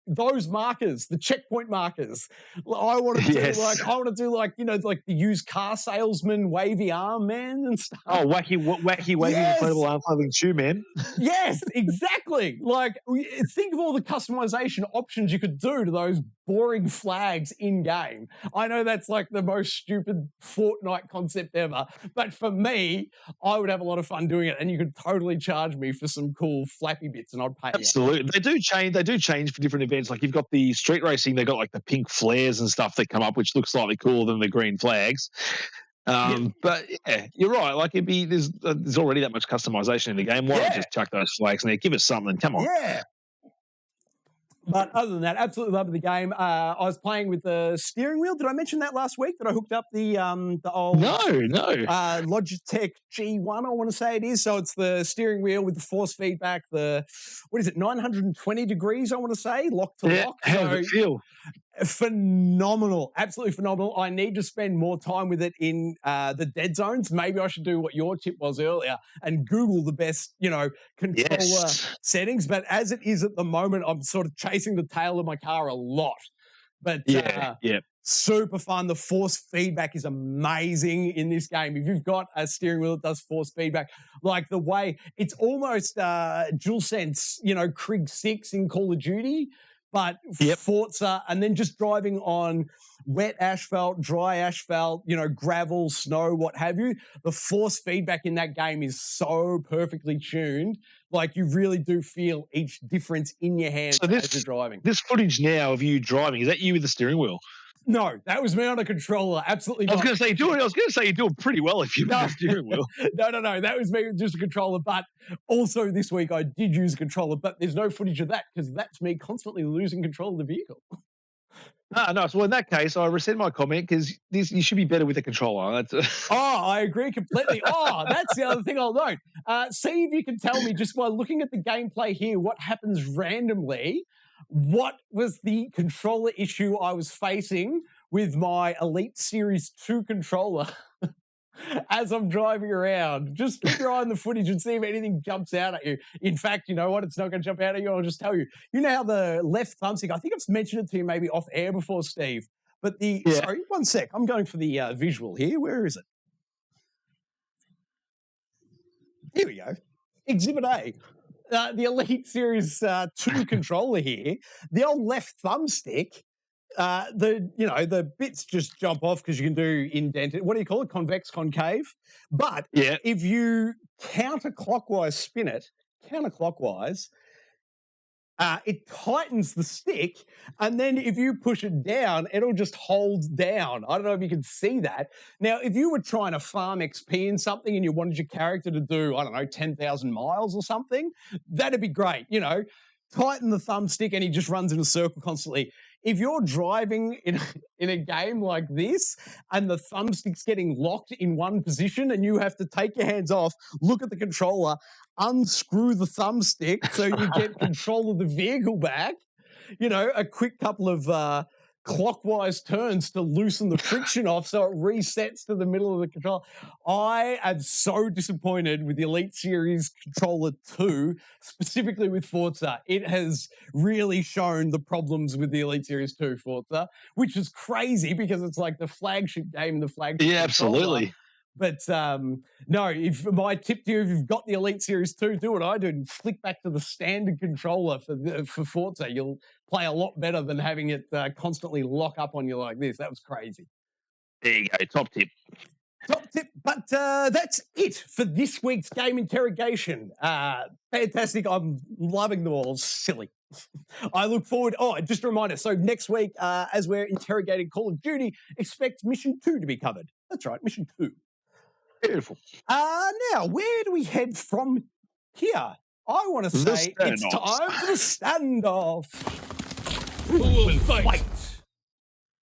those markers, the checkpoint markers. I want to do like the used car salesman, wavy arm man and stuff. Oh, wacky, inflatable arm clothing shoe man. Yes, exactly. Like, think of all the customization options you could do to those boring flags in game. I know that's like the most stupid Fortnite concept ever, but for me, I would have a lot of fun doing it, and you could totally charge me for some cool flappy bits, and I'd pay you. Absolutely. They do change for different events. Like you've got the street racing, they've got like the pink flares and stuff that come up, which looks slightly cooler than the green flags. But yeah, you're right. Like there's already that much customization in the game. Why not just chuck those flags in there? Give us something. Come on. Yeah. But other than that, absolutely loved the game. I was playing with the steering wheel. Did I mention that last week that I hooked up the old Logitech G1? I want to say it is. So it's the steering wheel with the force feedback. 920 degrees? I want to say lock to lock. How does it feel? Phenomenal, absolutely phenomenal. I need to spend more time with it in the dead zones. Maybe I should do what your tip was earlier and Google the best, controller settings. But as it is at the moment, I'm sort of chasing the tail of my car a lot. But super fun. The force feedback is amazing in this game. If you've got a steering wheel that does force feedback, like the way it's almost DualSense, Krieg 6 in Call of Duty, but Forza, and then just driving on wet asphalt, dry asphalt, gravel, snow, what have you. The force feedback in that game is so perfectly tuned. Like you really do feel each difference in your hands as you're driving. This footage now of you driving, is that you with the steering wheel? No, that was me on a controller. Absolutely not. I was going to say you're doing pretty well if you with the steering wheel. No. That was me with just a controller. But also this week I did use a controller, but there's no footage of that because that's me constantly losing control of the vehicle. No. So in that case, I rescind my comment because you should be better with a controller. I agree completely. That's the other thing I'll note. See if you can tell me just by looking at the gameplay here what happens randomly. What was the controller issue I was facing with my Elite Series 2 controller as I'm driving around? Just keep your eye on the footage and see if anything jumps out at you. In fact, you know what? It's not going to jump out at you. I'll just tell you. You know how the left thumbstick, I think I've mentioned it to you maybe off air before, Steve. But sorry, one sec. I'm going for the visual here. Where is it? Here we go. Exhibit A. The Elite Series 2 controller here, the old left thumbstick, the bits just jump off because you can do indented. What do you call it? Convex, concave. But if you counterclockwise spin it, it tightens the stick, and then if you push it down, it'll just hold down. I don't know if you can see that. Now, if you were trying to farm XP in something and you wanted your character to do, 10,000 miles or something, that'd be great. Tighten the thumbstick and he just runs in a circle constantly. If you're driving in a game like this and the thumbstick's getting locked in one position and you have to take your hands off, look at the controller, unscrew the thumbstick so you get control of the vehicle back, a quick couple of clockwise turns to loosen the friction off so it resets to the middle of the controller. I am so disappointed with the Elite Series Controller 2, specifically with Forza. It has really shown the problems with the Elite Series 2 Forza, which is crazy because it's like the flagship game, the flagship controller. Absolutely. But no, if my tip to you, if you've got the Elite Series 2, do what I do and flick back to the standard controller for Forza. You'll play a lot better than having it constantly lock up on you like this. That was crazy. There you go, top tip. But that's it for this week's Game Interrogation. Fantastic. I'm loving them all. Silly. I look forward. Just a reminder. So next week, as we're interrogating Call of Duty, expect Mission 2 to be covered. That's right, Mission 2. Beautiful. Now, where do we head from here? I want to say it's time for the standoff. Who will fight?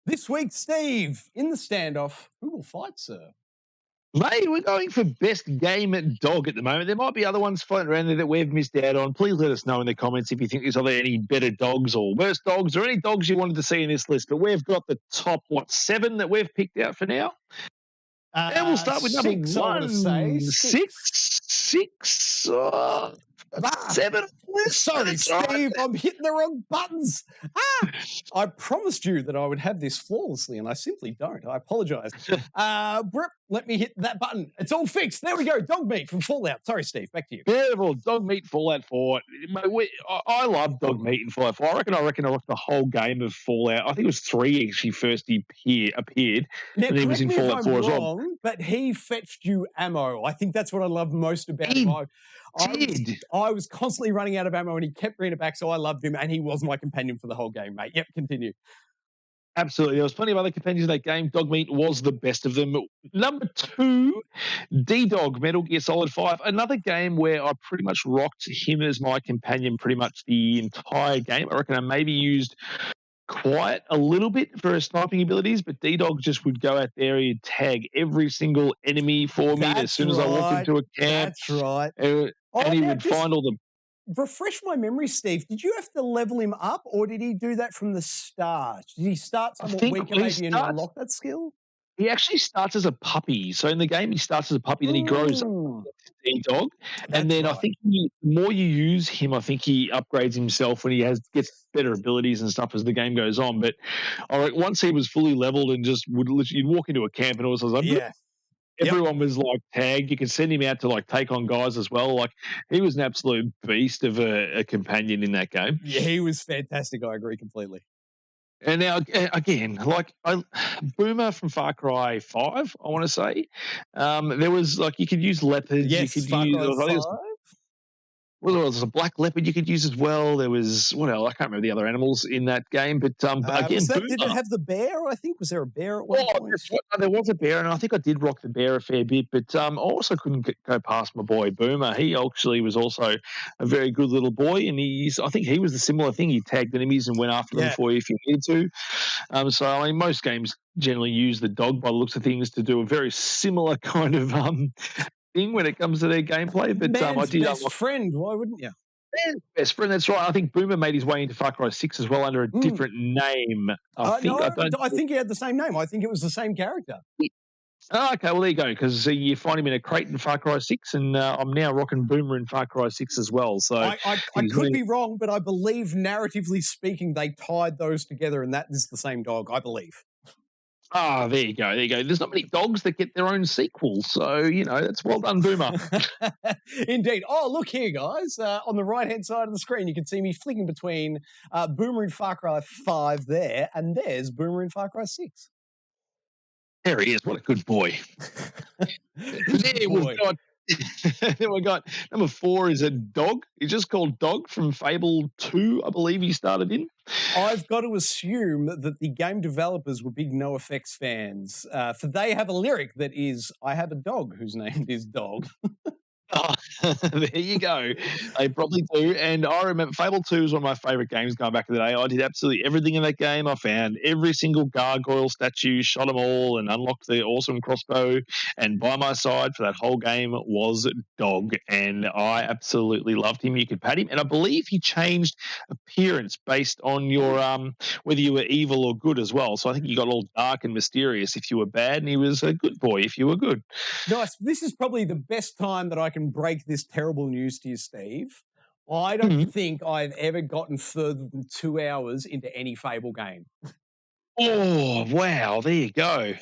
This week, Steve, in the standoff, who will fight, sir? Mate, we're going for best game at dog at the moment. There might be other ones floating around there that we've missed out on. Please let us know in the comments if you think there's any better dogs or worse dogs or any dogs you wanted to see in this list. But we've got the top, 7 that we've picked out for now? And we'll start with number 1. Six. 7. Sorry, Steve, I'm hitting the wrong buttons. I promised you that I would have this flawlessly, and I simply don't. I apologize. Brip, let me hit that button. It's all fixed. There we go. Dog meat from Fallout. Sorry, Steve. Back to you. Beautiful. Dog meat Fallout 4. I love dog meat in Fallout 4. I reckon I rocked the whole game of Fallout. I think it was 3 actually first appeared. Now, and he was in Fallout 4 as well. But he fetched you ammo. I think that's what I love most about him. I was constantly running out of ammo and he kept bringing it back, so I loved him, and he was my companion for the whole game, mate. Yep, continue. Absolutely. There was plenty of other companions in that game. Dogmeat was the best of them. Number 2, D-Dog, Metal Gear Solid 5. Another game where I pretty much rocked him as my companion pretty much the entire game. I reckon I maybe used Quiet a little bit for his sniping abilities, but D-Dog just would go out there, he'd tag every single enemy for me as soon as I walked into a camp. That's right. And he would find all the refresh my memory, Steve. Did you have to level him up, or did he do that from the start? Did he start somewhat weaker, maybe, and unlock that skill? He actually starts as a puppy. So in the game, he starts as a puppy, then he grows up a dog, and then I think the more you use him, I think he upgrades himself when he gets better abilities and stuff as the game goes on. But once he was fully leveled and just you'd walk into a camp and all of a sudden, everyone was like tagged. You could send him out to like take on guys as well. Like he was an absolute beast of a companion in that game. Yeah, he was fantastic. I agree completely. And now again, Boomer from Far Cry 5, I want to say, there was like you could use leopards. Yes, you could Far use. Cry 5? Well, there was a black leopard you could use as well. There was what else? I can't remember the other animals in that game. But again, did it have the bear? I think was there a bear at one point? There was a bear, and I think I did rock the bear a fair bit. But I also couldn't go past my boy Boomer. He actually was also a very good little boy, and I think he was the similar thing. He tagged enemies and went after them for you if you needed to. So I mean, most games generally use the dog by the looks of things to do a very similar kind of thing when it comes to their gameplay. But I did best friend. Why wouldn't you? Best friend, that's right. I think Boomer made his way into Far Cry 6 as well under a different name. I think he had the same name. I think it was the same character. Okay, well, there you go, because you find him in a crate in Far Cry 6, and I'm now rocking Boomer in Far Cry 6 as well. So I could be wrong, but I believe, narratively speaking, they tied those together, and that is the same dog, I believe. Ah, there you go. There's not many dogs that get their own sequels, so, that's well done, Boomer. Indeed. Oh, look here, guys. On the right-hand side of the screen, you can see me flicking between Boomer in Far Cry 5 there, and there's Boomer in Far Cry 6. There he is. What a good boy. Then we got number 4 is a dog. He's just called Dog from Fable 2, I believe he started in. I've got to assume that the game developers were big NoFX fans, for they have a lyric that is, I have a dog whose name is Dog. Oh, there you go. They probably do. And I remember Fable 2 was one of my favorite games going back in the day. I did absolutely everything in that game. I found every single gargoyle statue, shot them all, and unlocked the awesome crossbow. And by my side for that whole game was Dog. And I absolutely loved him. You could pat him. And I believe he changed appearance based on your whether you were evil or good as well. So I think you got all dark and mysterious if you were bad, and he was a good boy if you were good. Nice. This is probably the best time that I can break this terrible news to you, Steve. I don't think I've ever gotten further than 2 hours into any Fable game. Oh, wow. There you go.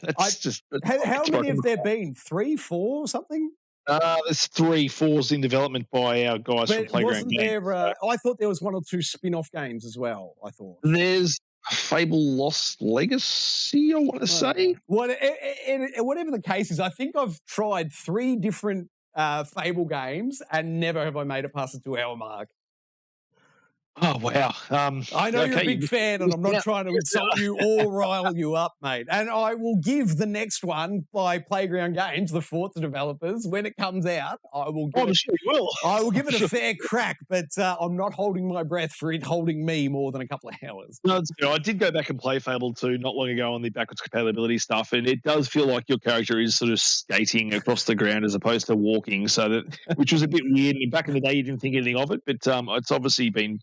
How many have there been? 3, 4, something? There's 3, 4's in development by our guys from Playground Games. I thought there was 1 or 2 spin-off games as well, I thought. There's Fable Lost Legacy, I want to say. Whatever the case is, I think I've tried 3 different Fable games, and never have I made it past the 2-hour mark. Oh, wow. I know you're a big fan, and I'm not trying to insult you or rile you up, mate. And I will give the next one by Playground Games, the Forza developers, when it comes out. I will give it a fair crack, but I'm not holding my breath for it holding me more than a couple of hours. No, I did go back and play Fable 2 not long ago on the backwards compatibility stuff, and it does feel like your character is sort of skating across the ground as opposed to walking, which was a bit weird. And back in the day, you didn't think anything of it, but it's obviously been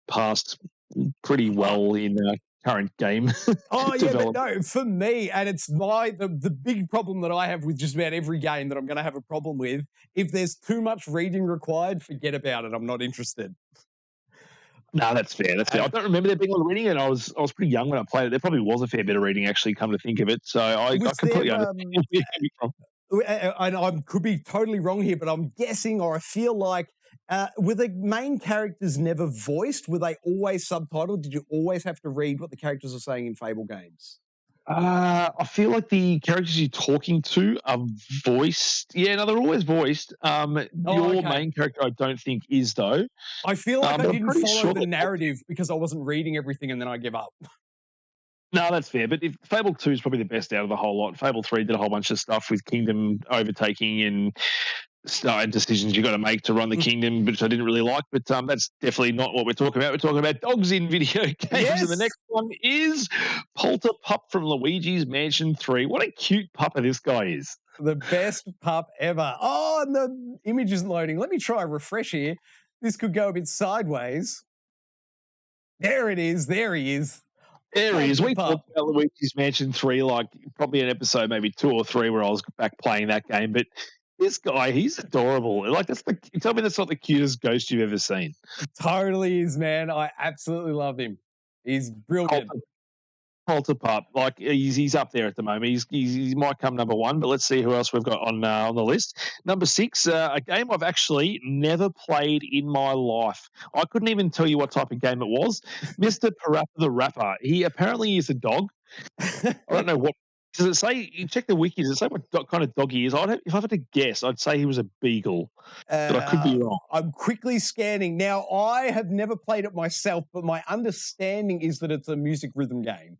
passed pretty well in current game. Oh, yeah, but no, for me, and it's the big problem that I have with just about every game that I'm going to have a problem with, if there's too much reading required, forget about it. I'm not interested. No, that's fair. I don't remember there being a lot of reading, and I was pretty young when I played it. There probably was a fair bit of reading, actually, come to think of it. So I completely understand where you're coming from. And I could be totally wrong here, but I'm guessing, or I feel like, were the main characters never voiced? Were they always subtitled? Did you always have to read what the characters are saying in Fable games? I feel like the characters you're talking to are voiced. Yeah, no, they're always voiced. Your main character, I don't think, is, though. I feel like I didn't follow the narrative because I wasn't reading everything, and then I give up. No, that's fair. But Fable 2 is probably the best out of the whole lot. Fable 3 did a whole bunch of stuff with kingdom overtaking and decisions you got to make to run the kingdom, which I didn't really like. But that's definitely not what we're talking about. We're talking about dogs in video games. Yes. And the next one is Polter Pup from Luigi's Mansion 3. What a cute pupper this guy is. The best pup ever. Oh, and the image isn't loading. Let me try a refresh here. this could go a bit sideways. There it is. There he is. There he is. We talked about Luigi's Mansion 3, like probably an episode, maybe 2 or 3, where I was back playing that game. But this guy, he's adorable. Like, tell me that's not the cutest ghost you've ever seen. Totally is, man. I absolutely love him. He's brilliant. Polterpup, like he's up there at the moment. He might come number 1, but let's see who else we've got on the list. Number 6, a game I've actually never played in my life. I couldn't even tell you what type of game it was. Mr. Parappa the Rapper. He apparently is a dog. I don't know what. Does it say? You check the wiki. Does it say what kind of dog he is? If I had to guess, I'd say he was a beagle, but I could be wrong. I'm quickly scanning now. I have never played it myself, but my understanding is that it's a music rhythm game.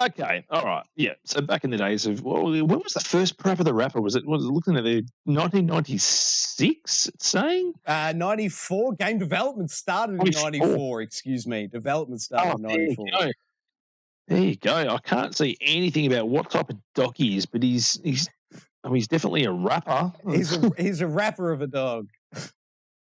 Okay, all right, yeah. So back in the days of when was the first Parappa the Rapper? Was it looking at the 1996? It's saying 94. Game development started in 94. Excuse me, development started in 94. There you go. I can't see anything about what type of dog he is, but he's definitely a rapper. He's a rapper of a dog.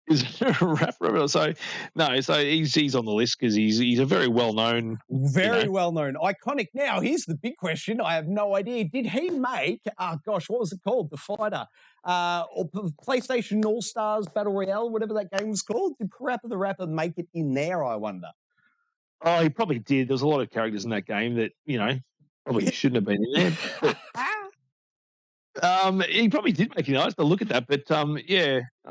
He's a rapper. So he's on the list because he's a very well known, well known, iconic. Now here's the big question. I have no idea. Did he make? What was it called? The Fighter, or PlayStation All Stars Battle Royale, whatever that game was called. Did Parappa the Rapper make it in there? I wonder. Oh, he probably did. There's a lot of characters in that game that probably shouldn't have been in there. But, he probably did make it nice to look at that, but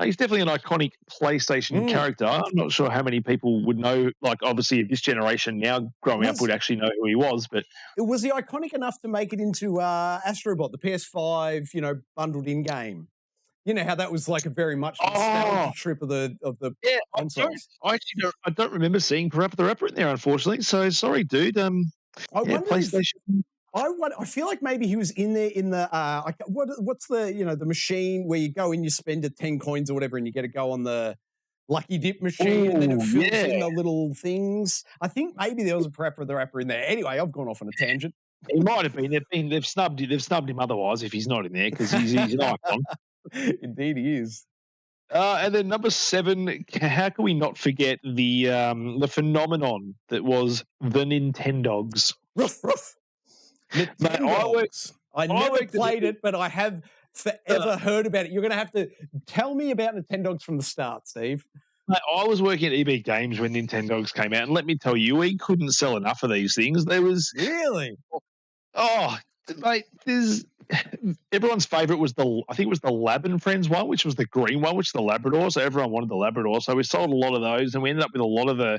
he's definitely an iconic PlayStation character. I'm not sure how many people would know, like obviously this generation now growing up would actually know who he was, but was he iconic enough to make it into Astrobot, the PS5, bundled in game? You know how that was like a very much nostalgia trip of the consoles. I don't remember seeing Parappa the Rapper in there, unfortunately. So sorry, dude. PlayStation. I feel like maybe he was in there in the what's the the machine where you go in, you spend 10 coins or whatever, and you get to go on the Lucky Dip machine, and then it fills in the little things. I think maybe there was a Parappa the Rapper in there. Anyway, I've gone off on a tangent. He might have been. They've snubbed him otherwise if he's not in there because he's an icon. Indeed, he is. And then number 7, how can we not forget the phenomenon that was the Nintendogs? Ruff, ruff. Nintendogs. I never played it, but I have forever heard about it. You're going to have to tell me about Nintendogs from the start, Steve. Mate, I was working at EB Games when Nintendogs came out, and let me tell you, we couldn't sell enough of these things. There was really, mate, everyone's favourite was I think it was the Lab and Friends one, which was the green one, which is the Labrador. So everyone wanted the Labrador. So we sold a lot of those, and we ended up with a lot of the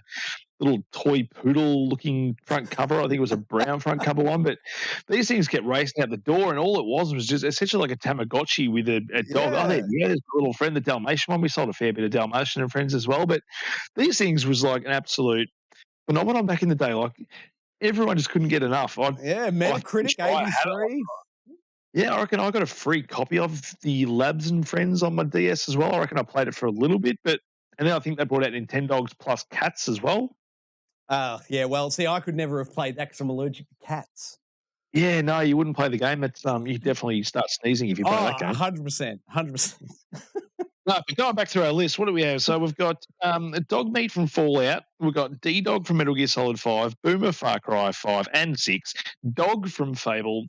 little toy poodle-looking front cover. I think it was a brown front cover one. But these things kept racing out the door, and all it was just essentially like a Tamagotchi with a dog. Oh, there's a little friend, the Dalmatian one. We sold a fair bit of Dalmatian and Friends as well. But these things was like an absolute phenomenon back in the day. Like everyone just couldn't get enough. Metacritic 83. Yeah, I reckon I got a free copy of the Labs and Friends on my DS as well. I reckon I played it for a little bit, and then I think they brought out Nintendogs plus cats as well. Well, see, I could never have played that because I'm allergic to cats. Yeah, no, you wouldn't play the game. That's you definitely start sneezing if you play that game. 100%. No, but going back to our list, what do we have? So we've got Dog Meat from Fallout. We've got D-Dog from Metal Gear Solid 5, Boomer Far Cry 5 and 6, Dog from Fable,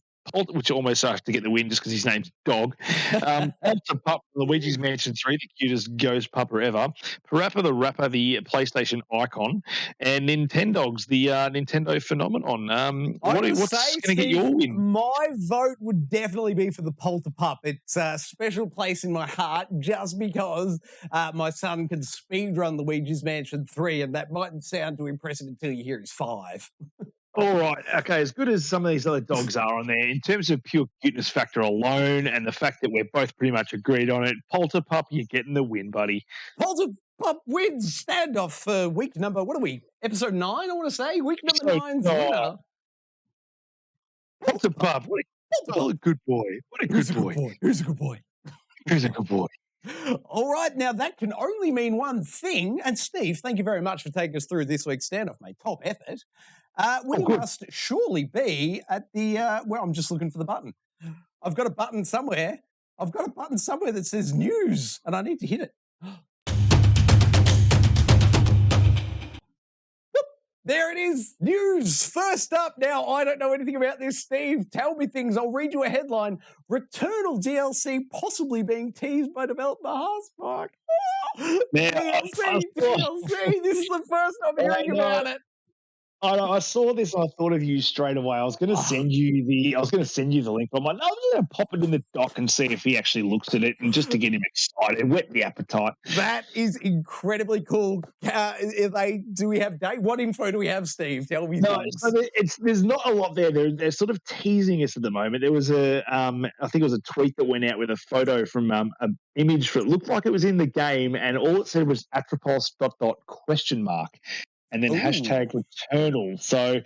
which almost starts to get the win just because his name's Dog. Pup, Luigi's Mansion 3, the cutest ghost pupper ever. Parappa the Rapper, the PlayStation icon. And Nintendogs, the Nintendo phenomenon. What's going to get your win? My vote would definitely be for the Polterpup. It's a special place in my heart just because my son can speedrun Luigi's Mansion 3, and that mightn't sound too impressive until you hear his 5. All right. Okay. As good as some of these other dogs are on there, in terms of pure cuteness factor alone and the fact that we're both pretty much agreed on it, Polterpup, you're getting the win, buddy. Polterpup wins standoff for week number, what are we? Episode 9, I want to say? Week number 9's winner. Polterpup. What a good boy. What a good boy. Who's a good boy? Who's a good boy? All right, now that can only mean one thing. And Steve, thank you very much for taking us through this week's standoff, mate. Top effort. We must surely be at the, I'm just looking for the button. I've got a button somewhere. That says news, and I need to hit it. There it is. News. First up now, I don't know anything about this, Steve. Tell me things. I'll read you a headline. Returnal DLC possibly being teased by developer Housemarque. Now, DLC. This is the first I'm hearing about it. I saw this. I thought of you straight away. I was going to send you the link. I'm like, no, I'm going to pop it in the doc and see if he actually looks at it, and just to get him excited, whet the appetite. That is incredibly cool. Do we have date? What info do we have, Steve? Tell me. No, so there's not a lot there. They're sort of teasing us at the moment. There was I think it was a tweet that went out with a photo from an image that looked like it was in the game, and all it said was Atropos ... and then hashtag Returnal. So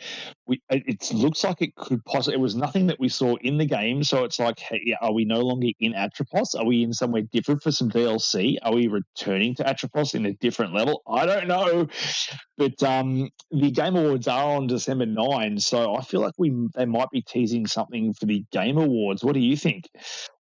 it looks like it could possibly. It was nothing that we saw in the game. So it's like, hey, are we no longer in Atropos? Are we in somewhere different for some DLC? Are we returning to Atropos in a different level? I don't know. But the Game Awards are on December 9, so I feel like they might be teasing something for the Game Awards. What do you think?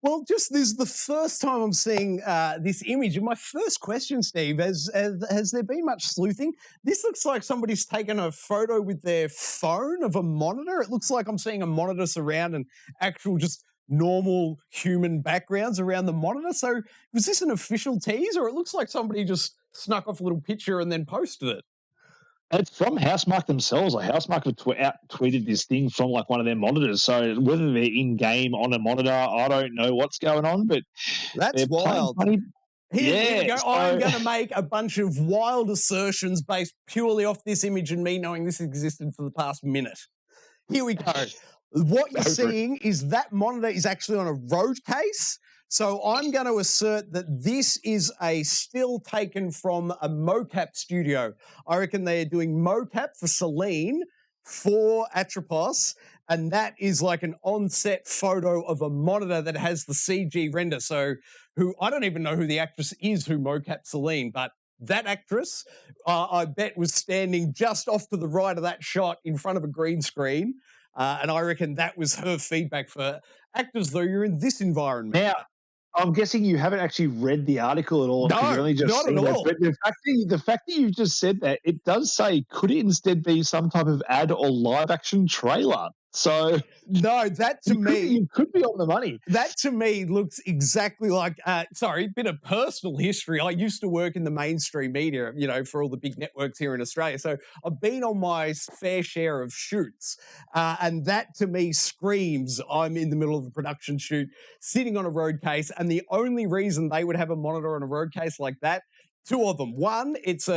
Well, this is the first time I'm seeing this image. And my first question, Steve, has there been much sleuthing? This looks like somebody's taken a photo with their phone of a monitor. It looks like I'm seeing a monitor surround an actual just normal human backgrounds around the monitor. So was this an official tease, or it looks like somebody just snuck off a little picture and then posted it? It's from Housemarque themselves. Like Housemarque have tweeted this thing from like one of their monitors. So whether they're in game on a monitor, I don't know what's going on. But that's wild. Here we go. So I'm going to make a bunch of wild assertions based purely off this image and me knowing this existed for the past minute. Here we go. What you're seeing is that monitor is actually on a road case. So I'm going to assert that this is a still taken from a mocap studio. I reckon they're doing mocap for Celine for Atropos, and that is like an on-set photo of a monitor that has the CG render. So I don't even know who the actress is who mocap Celine, but that actress, I bet, was standing just off to the right of that shot in front of a green screen. And I reckon that was her feedback for actors, though you're in this environment. Now, I'm guessing you haven't actually read the article at all. No, you've only just not at all. But the fact that you just said that, it does say, could it instead be some type of ad or live action trailer? So no, that to me, you could be on the money. That to me looks exactly like. Bit of personal history. I used to work in the mainstream media, for all the big networks here in Australia. So I've been on my fair share of shoots, and that to me screams I'm in the middle of a production shoot, sitting on a road case, and the only reason they would have a monitor on a road case like that. Two of them. One, it's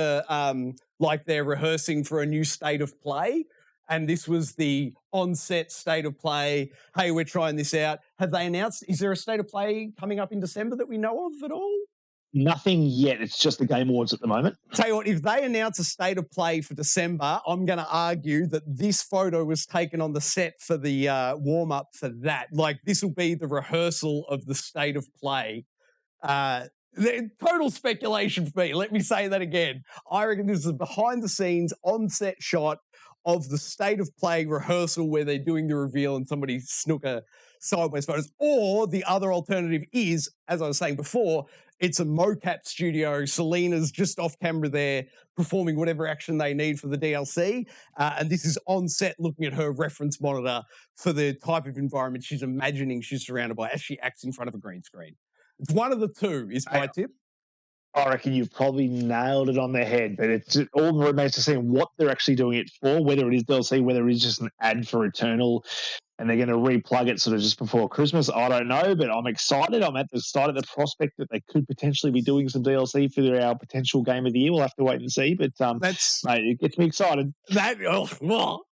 like they're rehearsing for a new state of play. And this was the on-set state of play. Hey, we're trying this out. Have they announced, is there a state of play coming up in December that we know of at all? Nothing yet. It's just the Game Awards at the moment. Tell you what, if they announce a state of play for December, I'm going to argue that this photo was taken on the set for the warm-up for that. Like, this will be the rehearsal of the state of play. Total speculation for me. Let me say that again. I reckon this is a behind-the-scenes, on-set shot of the state of play rehearsal where they're doing the reveal and somebody snook a sideways photos. Or the other alternative is, as I was saying before, it's a mocap studio. Selena's just off camera there performing whatever action they need for the DLC. And this is on set looking at her reference monitor for the type of environment she's imagining she's surrounded by as she acts in front of a green screen. It's one of the two is my tip. I reckon you've probably nailed it on the head, but it's all remains to see what they're actually doing it for, whether it is DLC, whether it is just an ad for Returnal, and they're going to replug it sort of just before Christmas. I don't know, but I'm excited. I'm at the start of the prospect that they could potentially be doing some DLC for our potential game of the year. We'll have to wait and see, but mate, it gets me excited.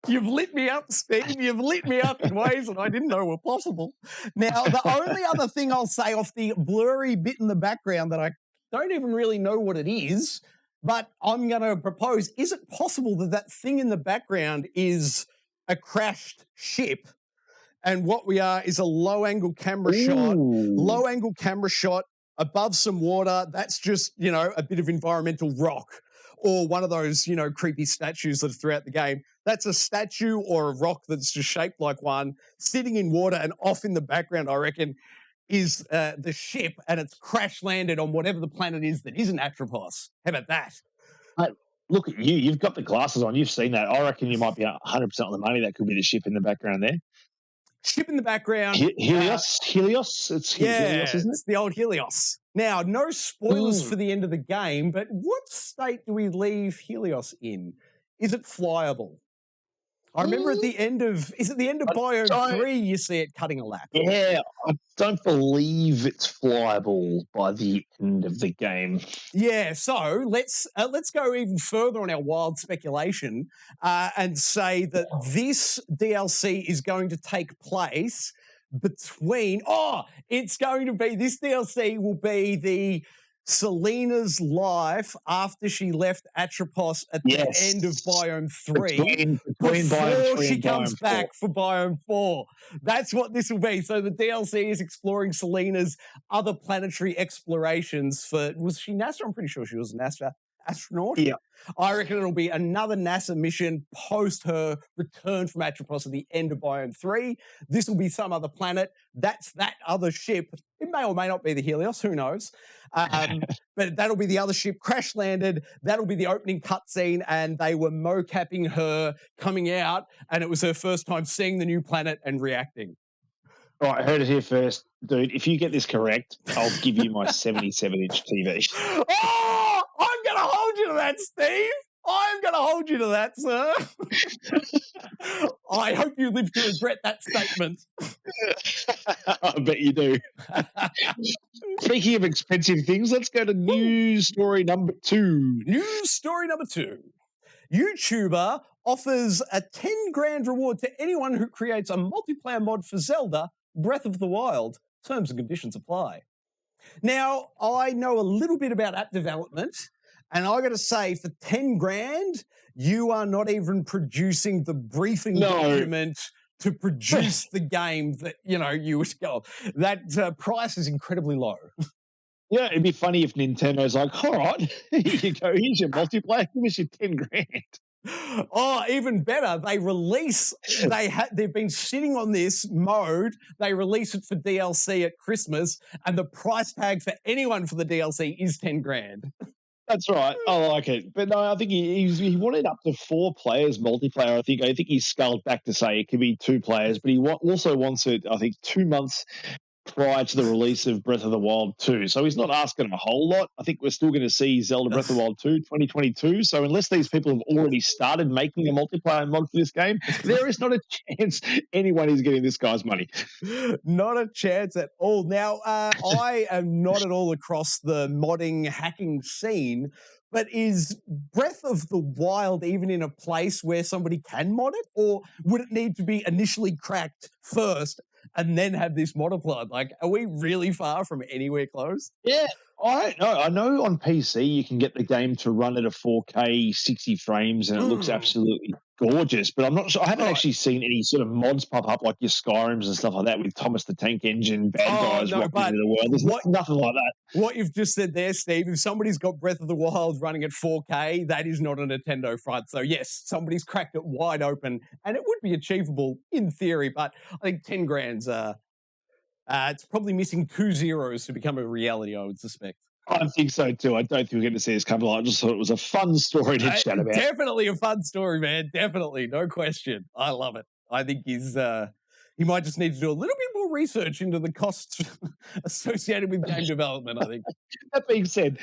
You've lit me up, Steve. You've lit me up in ways that I didn't know were possible. Now, the only other thing I'll say off the blurry bit in the background that I don't even really know what it is, but I'm going to propose, is it possible that that thing in the background is a crashed ship and what we are is a low-angle camera shot above some water? That's just, a bit of environmental rock or one of those, creepy statues that are throughout the game. That's a statue or a rock that's just shaped like one sitting in water, and off in the background, I reckon, is the ship, and it's crash landed on whatever the planet is that isn't Atropos. How about that? Look at you. You've got the glasses on. You've seen that. I reckon you might be 100% on the money. That could be the ship in the background there. Ship in the background. Helios. It's Helios, isn't it? It's the old Helios. Now, no spoilers for the end of the game, but what state do we leave Helios in? Is it flyable? I remember at the end of Biome 3, you see it cutting a lap. Yeah, I don't believe it's flyable by the end of the game. Yeah, so let's go even further on our wild speculation and say that this DLC is going to take place between. This DLC will be the Selena's life after she left Atropos at the end of Biome 3 before she comes back for Biome 4. That's what this will be. So the DLC is exploring Selena's other planetary explorations for, was she NASA? I'm pretty sure she was an astronaut. Yeah. I reckon it'll be another NASA mission post her return from Atropos at the end of Biome 3. This will be some other planet. That's that other ship. It may or may not be the Helios, who knows? But that'll be the other ship crash landed. That'll be the opening cutscene, and they were mocapping her coming out, and it was her first time seeing the new planet and reacting. All right, I heard it here first. Dude, if you get this correct, I'll give you my 77-inch TV. Oh, I'm going to hold you to that, Steve. I'm going to hold you to that, sir. I hope you live to regret that statement. I bet you do. Speaking of expensive things, let's go to news story number 2. News story number 2. YouTuber offers a 10 grand reward to anyone who creates a multiplayer mod for Zelda Breath of the Wild. Terms and conditions apply. Now, I know a little bit about app development, and I got to say, for 10 grand, you are not even producing the briefing document to produce the game that, you would go. That price is incredibly low. Yeah, it'd be funny if Nintendo's like, all right, here you go, here's your multiplayer, give us your 10 grand. Oh, even better. They've been sitting on this mode. They release it for DLC at Christmas, and the price tag for anyone for the DLC is 10 grand. That's right. I like it. But no, I think he wanted up to 4 players multiplayer. I think he scaled back to say it could be 2 players, but he also wants it, I think, 2 months prior to the release of Breath of the Wild 2. So he's not asking a whole lot. I think we're still going to see Zelda Breath of the Wild 2 2022. So unless these people have already started making a multiplayer mod for this game, there is not a chance anyone is getting this guy's money. Not a chance at all. Now, I am not at all across the modding hacking scene, but is Breath of the Wild even in a place where somebody can mod it? Or would it need to be initially cracked first and then have this multiplied? Like, are we really far from anywhere close? Yeah, I don't know. I know on PC you can get the game to run at a 4K 60 frames and it looks absolutely gorgeous, but I'm not sure. I haven't actually seen any sort of mods pop up like your Skyrims and stuff like that with Thomas the Tank Engine, bad guys walking into the world. There's nothing like that. What you've just said there, Steve, if somebody's got Breath of the Wild running at 4K, that is not a Nintendo front. So yes, somebody's cracked it wide open, and it would be achievable in theory, but I think 10 grand's it's probably missing 2 zeros to become a reality, I would suspect. I think so too. I don't think we're going to see this come along. I just thought it was a fun story to chat about. Definitely a fun story, man. Definitely, no question. I love it. I think he might just need to do a little bit more research into the costs associated with game development, I think. That being said,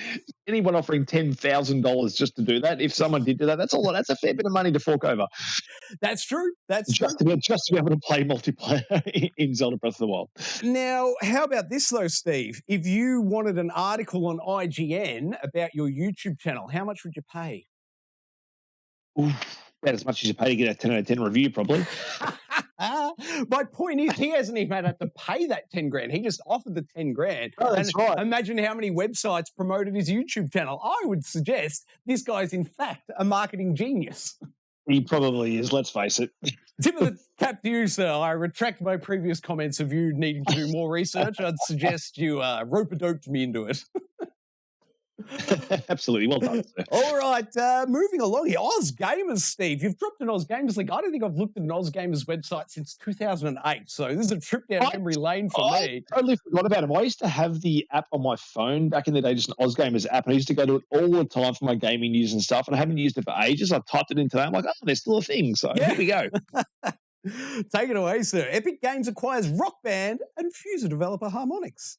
anyone offering $10,000 just to do that, if someone did do that, that's a fair bit of money to fork over. That's true. Just to be able to play multiplayer in Zelda Breath of the Wild. Now, how about this though, Steve? If you wanted an article on IGN about your YouTube channel, how much would you pay? Oof. About as much as you pay to get a 10 out of 10 review, probably. My point is, he hasn't even had to pay that 10 grand. He just offered the 10 grand. Oh, that's right. Imagine how many websites promoted his YouTube channel. I would suggest this guy is, in fact, a marketing genius. He probably is, let's face it. Tip of the cap to you, sir. I retract my previous comments of you needing to do more research. I'd suggest you rope-a-doped me into it. Absolutely. Well done, sir. All right, moving along here. Oz Gamers, Steve. You've dropped an Oz Gamers link. I don't think I've looked at an Oz Gamers website since 2008. So this is a trip down memory lane for me. I totally forgot about him. I used to have the app on my phone back in the day, just an Oz Gamers app, and I used to go to it all the time for my gaming news and stuff, and I haven't used it for ages. I typed it in today. I'm like, oh, there's still a thing. So here we go. Take it away, sir. Epic Games acquires Rock Band and Fuser developer Harmonix.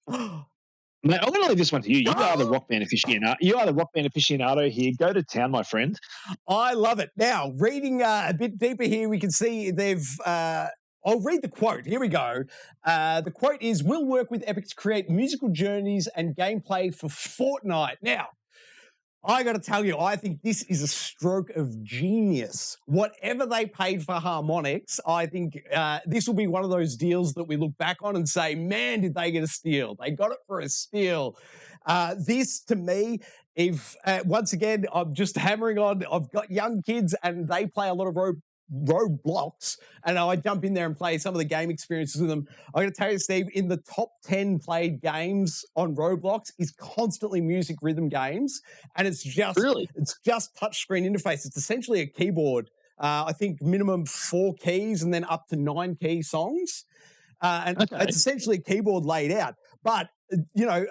Mate, I'm going to leave this one to you. You are the rock band aficionado. You are the rock band aficionado here. Go to town, my friend. I love it. Now, reading a bit deeper here, we can see they've. I'll read the quote. Here we go. The quote is, "We'll work with Epic to create musical journeys and gameplay for Fortnite." Now, I got to tell you, I think this is a stroke of genius. Whatever they paid for Harmonix, I think this will be one of those deals that we look back on and say, man, did they get a steal? They got it for a steal. This, to me, if once again, I'm just hammering on, I've got young kids and they play a lot of Roblox, and I jump in there and play some of the game experiences with them. I'm going to tell you, Steve, in the top 10 played games on Roblox is constantly music rhythm games, and it's just touchscreen interface. It's essentially a keyboard. I think minimum 4 keys and then up to 9 key songs, and it's essentially a keyboard laid out. But you know,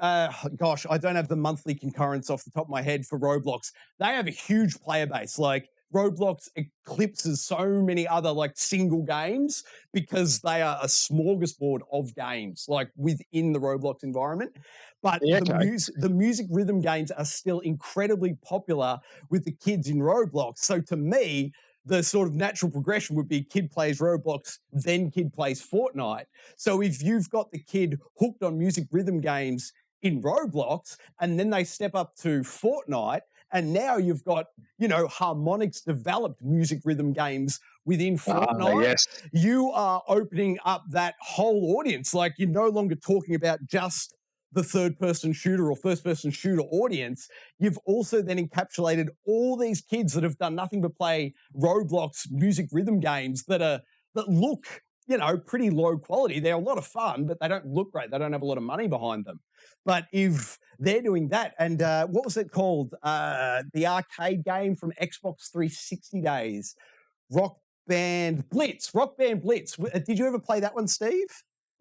gosh, I don't have the monthly concurrence off the top of my head for Roblox. They have a huge player base, like. Roblox eclipses so many other like single games because they are a smorgasbord of games like within the Roblox environment. But the music rhythm games are still incredibly popular with the kids in Roblox. So to me, the sort of natural progression would be kid plays Roblox, then kid plays Fortnite. So if you've got the kid hooked on music rhythm games in Roblox and then they step up to Fortnite, and now you've got, you know, Harmonix developed music rhythm games within Fortnite. Yes. You are opening up that whole audience. Like, you're no longer talking about just the third-person shooter or first-person shooter audience. You've also then encapsulated all these kids that have done nothing but play Roblox music rhythm games that look, you know, pretty low quality. They're a lot of fun, but they don't look great. They don't have a lot of money behind them. But if they're doing that, and what was it called? The arcade game from Xbox 360 days, Rock Band Blitz. Did you ever play that one, Steve?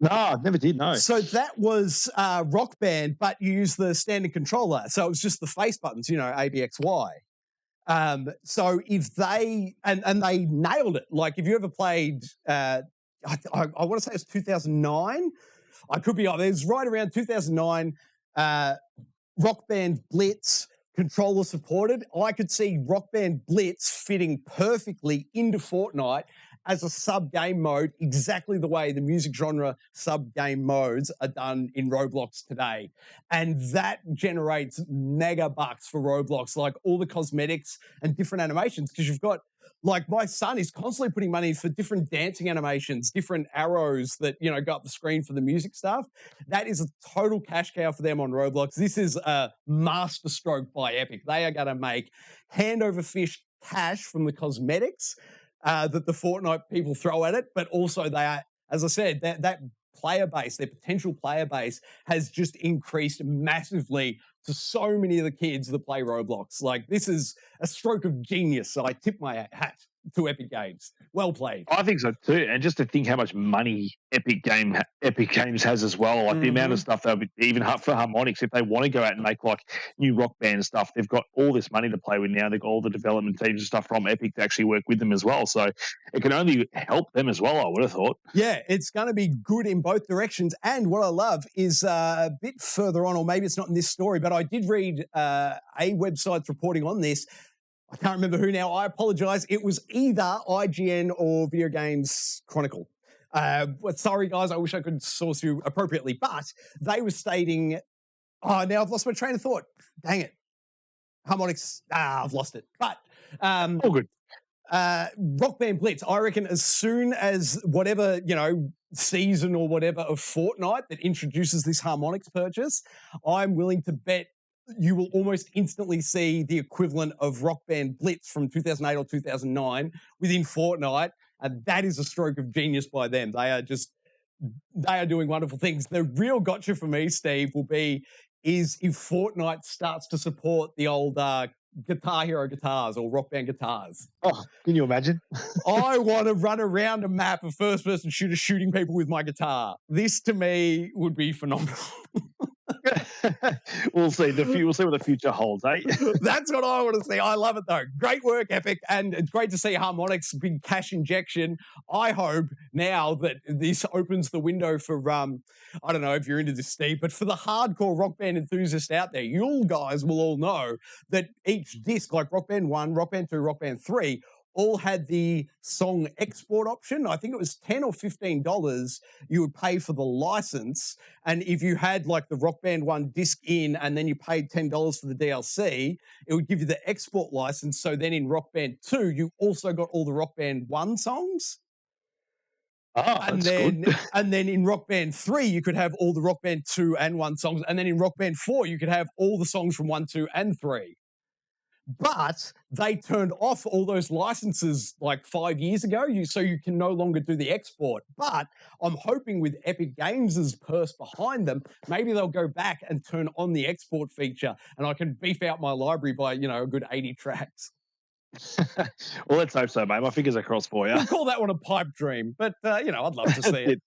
No, I never did, no. So that was Rock Band, but you use the standard controller. So it was just the face buttons, you know, A, B, X, Y. So if they, and they nailed it. Like if you ever played, I want to say it's 2009. I could be off. It was right around 2009. Rock Band Blitz, controller supported. I could see Rock Band Blitz fitting perfectly into Fortnite as a sub-game mode, exactly the way the music genre sub-game modes are done in Roblox today. And that generates mega bucks for Roblox, like all the cosmetics and different animations, because you've got, like, my son is constantly putting money for different dancing animations, different arrows that, you know, go up the screen for the music stuff. That is a total cash cow for them on Roblox. This is a masterstroke by Epic. They are going to make hand over fist cash from the cosmetics that the Fortnite people throw at it, but also they are, as I said, that player base, their potential player base has just increased massively to so many of the kids that play Roblox. Like, this is a stroke of genius. So I tip my hat to Epic Games. Well played. I think so too. And just to think how much money Epic Games has as well, like the amount of stuff they'll be, even for Harmonix, if they want to go out and make like new Rock Band stuff, they've got all this money to play with now. They've got all the development teams and stuff from Epic to actually work with them as well. So it can only help them as well, I would have thought. Yeah, it's going to be good in both directions. And what I love is a bit further on, or maybe it's not in this story, but I did read a website's reporting on this. I can't remember who now. I apologize. It was either IGN or Video Games Chronicle. Sorry, guys. I wish I could source you appropriately. But they were stating, now I've lost my train of thought. Dang it. Harmonix. I've lost it. But all good. Rock Band Blitz, I reckon as soon as whatever, you know, season or whatever of Fortnite that introduces this Harmonix purchase, I'm willing to bet you will almost instantly see the equivalent of Rock Band Blitz from 2008 or 2009 within Fortnite, and that is a stroke of genius by them. They are doing wonderful things. The real gotcha for me, Steve, will be is if Fortnite starts to support the old Guitar Hero guitars or Rock Band guitars. Oh, can you imagine? I want to run around a map of first-person shooter shooting people with my guitar. This, to me, would be phenomenal. We'll see. We'll see what the future holds, eh? That's what I want to see. I love it, though. Great work, Epic, and it's great to see Harmonix's big cash injection. I hope now that this opens the window for, I don't know if you're into this, Steve, but for the hardcore Rock Band enthusiasts out there, you guys will all know that each disc, like Rock Band 1, Rock Band 2, Rock Band 3, all had the song export option. I think it was $10 or $15 you would pay for the license. And if you had like the Rock Band 1 disc in and then you paid $10 for the DLC, it would give you the export license. So then in Rock Band 2, you also got all the Rock Band 1 songs. Oh, that's good. And then in Rock Band 3, you could have all the Rock Band 2 and 1 songs. And then in Rock Band 4, you could have all the songs from 1, 2, and 3. But they turned off all those licenses like 5 years ago, so you can no longer do the export. But I'm hoping with Epic Games' purse behind them, maybe they'll go back and turn on the export feature, and I can beef out my library by, a good 80 tracks. Well, let's hope so, mate. My fingers are crossed for you. We'll call that one a pipe dream, but, I'd love to see it.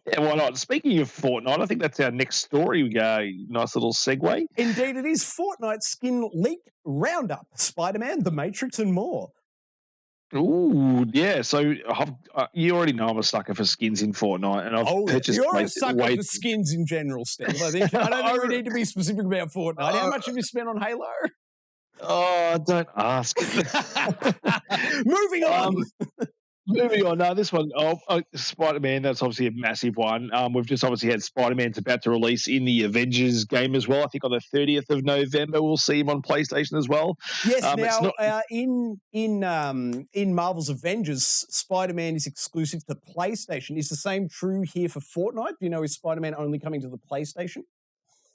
Yeah, why not? Speaking of Fortnite, I think that's our next story. We go, nice little segue. Indeed, it is Fortnite skin leak roundup, Spider-Man, The Matrix, and more. Ooh, yeah. So you already know I'm a sucker for skins in Fortnite, and I've purchased. You're a sucker for skins in general, Steve. I don't think we need to be specific about Fortnite. How much have you spent on Halo? Oh, don't ask. Moving on. Moving on. No, this one, Spider-Man, that's obviously a massive one. We've just obviously had Spider-Man's about to release in the Avengers game as well. I think on the 30th of November, we'll see him on PlayStation as well. Yes, in Marvel's Avengers, Spider-Man is exclusive to PlayStation. Is the same true here for Fortnite? Do you know, is Spider-Man only coming to the PlayStation?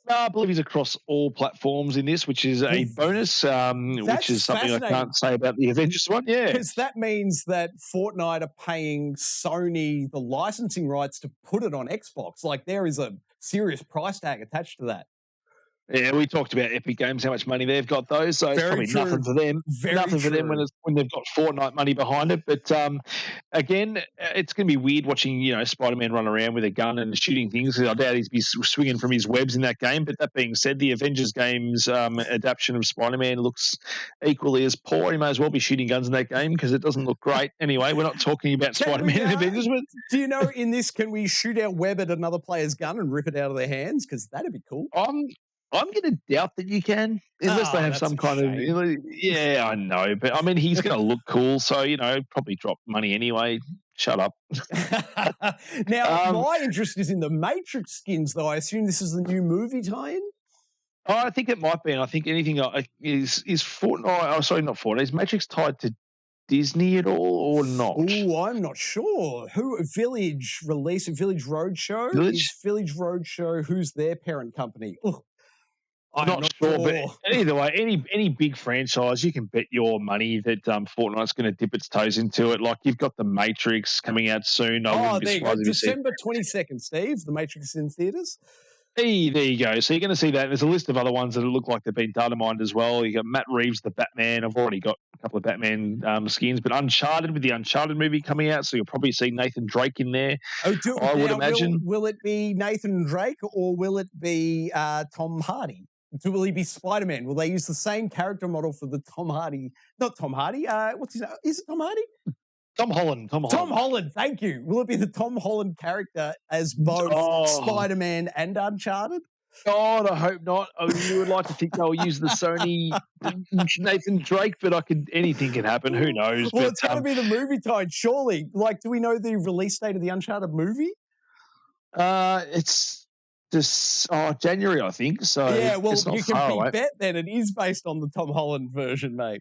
No, I believe he's across all platforms in this, which is a bonus, which is something I can't say about the Avengers one. Yeah. Because that means that Fortnite are paying Sony the licensing rights to put it on Xbox. Like, there is a serious price tag attached to that. Yeah, we talked about Epic Games, how much money they've got, though, so it's probably nothing for them. Nothing for them when they've got Fortnite money behind it. But again, it's going to be weird watching Spider-Man run around with a gun and shooting things. I doubt he'd be swinging from his webs in that game. But that being said, the Avengers game's adaptation of Spider-Man looks equally as poor. He may as well be shooting guns in that game because it doesn't look great. Anyway, we're not talking about Spider-Man in Avengers. But do you know, in this, can we shoot our web at another player's gun and rip it out of their hands? Because that'd be cool. I'm going to doubt that you can, unless they have some kind of. Yeah, I know, but I mean, he's going to look cool, so probably drop money anyway. Shut up. Now, my interest is in the Matrix skins, though. I assume this is the new movie tie-in. Oh, I think it might be, and I think anything is Fortnite. Oh, sorry, not Fortnite. Is Matrix tied to Disney at all or not? Oh, I'm not sure. Village release a Village Roadshow? Village Roadshow, who's their parent company? Ugh. I'm not sure, but either way, any big franchise, you can bet your money that Fortnite's going to dip its toes into it. Like, you've got The Matrix coming out soon. There you go. December 22nd, Steve. The Matrix is in theaters. Hey, there you go. So you're going to see that. There's a list of other ones that look like they've been data mined as well. You got Matt Reeves, the Batman. I've already got a couple of Batman skins, but Uncharted, with the Uncharted movie coming out, so you'll probably see Nathan Drake in there. I would imagine. Will it be Nathan Drake or will it be Tom Hardy? Will he be Spider-Man? Will they use the same character model for the Tom Hardy? Not Tom Hardy. What's his name? Is it Tom Hardy? Tom Holland. Tom Holland. Thank you. Will it be the Tom Holland character as both Spider-Man and Uncharted? God, I hope not. You would like to think they'll use the Sony Nathan Drake, but anything can happen. Who knows? Well, it's going to be the movie tied, surely. Like, do we know the release date of the Uncharted movie? It's January, I think. So yeah, well, you can bet then it is based on the Tom Holland version, mate.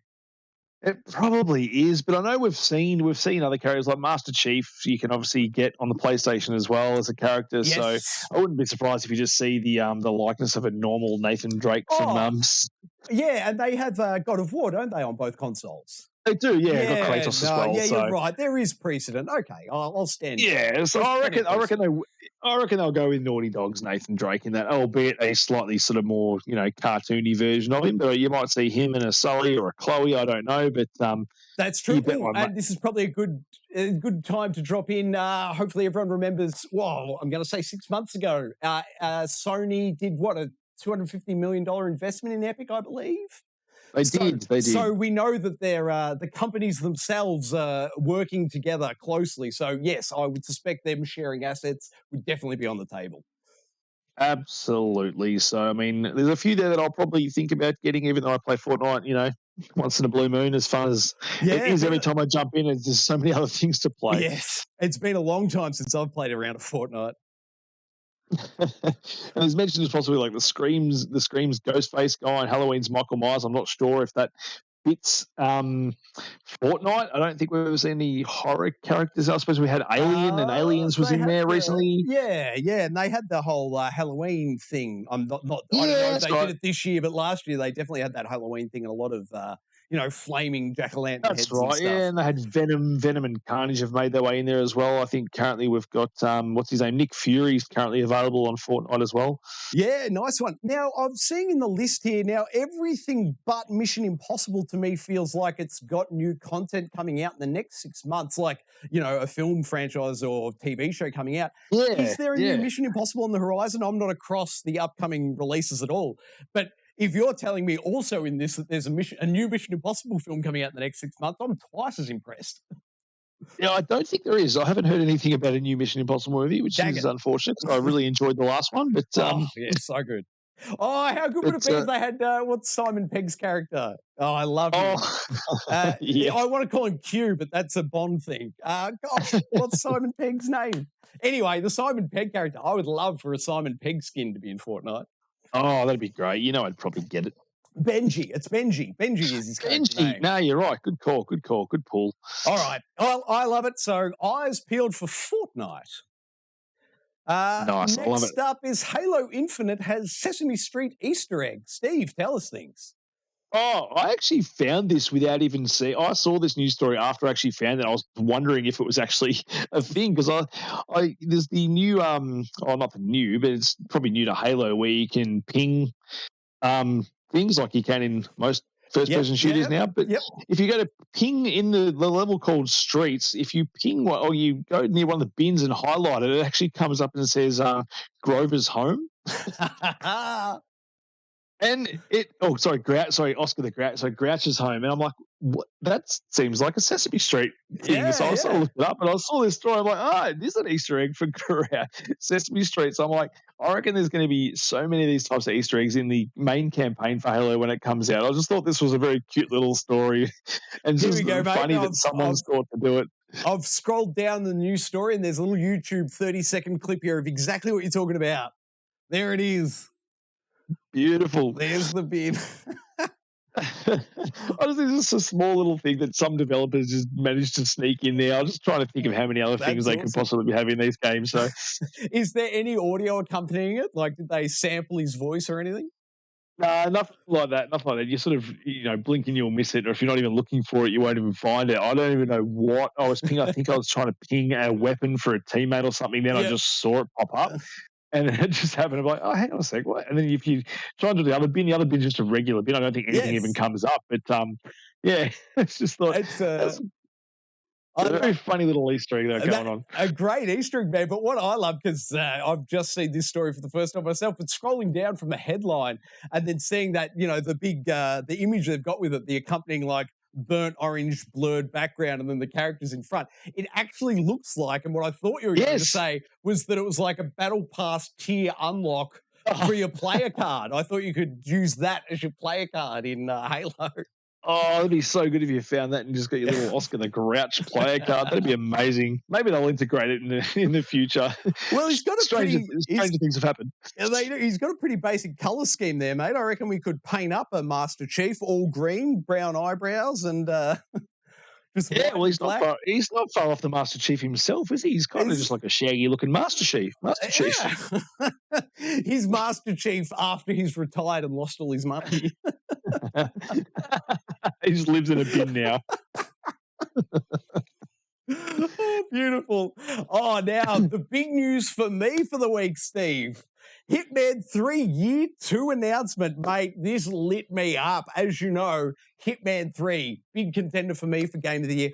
It probably is, but I know we've seen other characters like Master Chief. You can obviously get on the PlayStation as well as a character. Yes. So I wouldn't be surprised if you just see the likeness of a normal Nathan Drake from. Yeah, and they have God of War, don't they, on both consoles? They do, yeah. Got Kratos as well. Yeah, you're right. There is precedent. Okay, I'll stand. Yeah, so I reckon I reckon they'll go with Naughty Dog's Nathan Drake in that, albeit a slightly sort of more, cartoony version of him. But you might see him in a Sully or a Chloe, I don't know. But that's true. Ooh, and this is probably a good time to drop in. Hopefully everyone remembers, I'm going to say 6 months ago, Sony did a $250 million investment in Epic, I believe. They did. So we know that they're the companies themselves are working together closely. So yes, I would suspect them sharing assets would definitely be on the table. Absolutely. So, I mean, there's a few there that I'll probably think about getting, even though I play Fortnite, once in a blue moon, as fun as it is every time I jump in. There's so many other things to play. Yes. It's been a long time since I've played around a Fortnite. And as mentioned, it's possibly like the Screams Ghostface guy and Halloween's Michael Myers. I'm not sure if that fits Fortnite. I don't think we've ever seen any horror characters. I suppose we had Alien, and Aliens was in there recently. Yeah, and they had the whole Halloween thing. I don't know if they did it this year, but last year they definitely had that Halloween thing and a lot of flaming jack-o'-lantern heads. That's right. And stuff. Yeah, and they had Venom and Carnage have made their way in there as well. I think currently we've got what's his name? Nick Fury's currently available on Fortnite as well. Yeah, nice one. Now I'm seeing in the list here everything but Mission Impossible to me feels like it's got new content coming out in the next 6 months, like a film franchise or TV show coming out. Yeah, is there a new Mission Impossible on the horizon? I'm not across the upcoming releases at all, but if you're telling me also in this that there's a new Mission Impossible film coming out in the next 6 months, I'm twice as impressed. Yeah, I don't think there is. I haven't heard anything about a new Mission Impossible movie, which is unfortunate. I really enjoyed the last one, but so good. Oh, how good would it be if they had what's Simon Pegg's character? Oh, I love him. Yes. I want to call him Q, but that's a Bond thing. Gosh, what's Simon Pegg's name? Anyway, the Simon Pegg character. I would love for a Simon Pegg skin to be in Fortnite. Oh, that'd be great. I'd probably get it. Benji. It's Benji. Benji is his character name. No, you're right. Good call. Good pull. All right. Well, I love it. So eyes peeled for Fortnite. Nice. I love it. Next up is Halo Infinite has Sesame Street Easter eggs. Steve, tell us things. Oh, I actually found this without even seeing. I saw this news story after I actually found it. I was wondering if it was actually a thing because there's the new not the new, but it's probably new to Halo where you can ping things like you can in most first-person shooters now. But if you go to ping in the level called Streets, if you ping or you go near one of the bins and highlight it, it actually comes up and says Grover's home. And Oscar the Grouch. So Grouch's home, and I'm like, what? That seems like a Sesame Street thing. So I sort of looked it up, and I saw this story. I'm like, it is an Easter egg for Sesame Street. So I'm like, I reckon there's going to be so many of these types of Easter eggs in the main campaign for Halo when it comes out. I just thought this was a very cute little story, and just funny that someone's thought to do it. I've scrolled down the news story, and there's a little YouTube 30-second clip here of exactly what you're talking about. There it is. Beautiful. There's the bin. I just think it's a small little thing that some developers just managed to sneak in there. I'm just trying to think of how many other things they could possibly be having in these games. So, is there any audio accompanying it? Like, did they sample his voice or anything? No, nothing like that. Nothing like that. You sort of, blink and you'll miss it, or if you're not even looking for it, you won't even find it. I don't even know what I was pinging. I think I was trying to ping a weapon for a teammate or something. Then I just saw it pop up. And it just happened. I'm like, oh, hang on a sec, what? And then if you try to do the other bin's just a regular bin. I don't think anything even comes up. But it's just thought it's a very funny little Easter egg going on. A great Easter egg, man. But what I love, because I've just seen this story for the first time myself, but scrolling down from the headline and then seeing that, the big the image they've got with it, the accompanying burnt orange blurred background and then the characters in front, it actually looks like, and what I thought you were going to say was that it was like a battle pass tier unlock for your player card. I thought you could use that as your player card in Halo. Oh, it'd be so good if you found that and just got your little Oscar the Grouch player card. That'd be amazing. Maybe they'll integrate it in the future. Well, he's got stranger things have happened. He's got a pretty basic color scheme there, mate. I reckon we could paint up a Master Chief all green, brown eyebrows, and he's not far off the Master Chief himself, is he? He's kind of just like a shaggy-looking Master Chief. Chief. He's Master Chief after he's retired and lost all his money. He just lives in a bin now. Oh, beautiful. Oh, now the big news for me for the week, Steve. Hitman 3 Year 2 announcement, mate. This lit me up. As you know, Hitman 3, big contender for me for Game of the Year.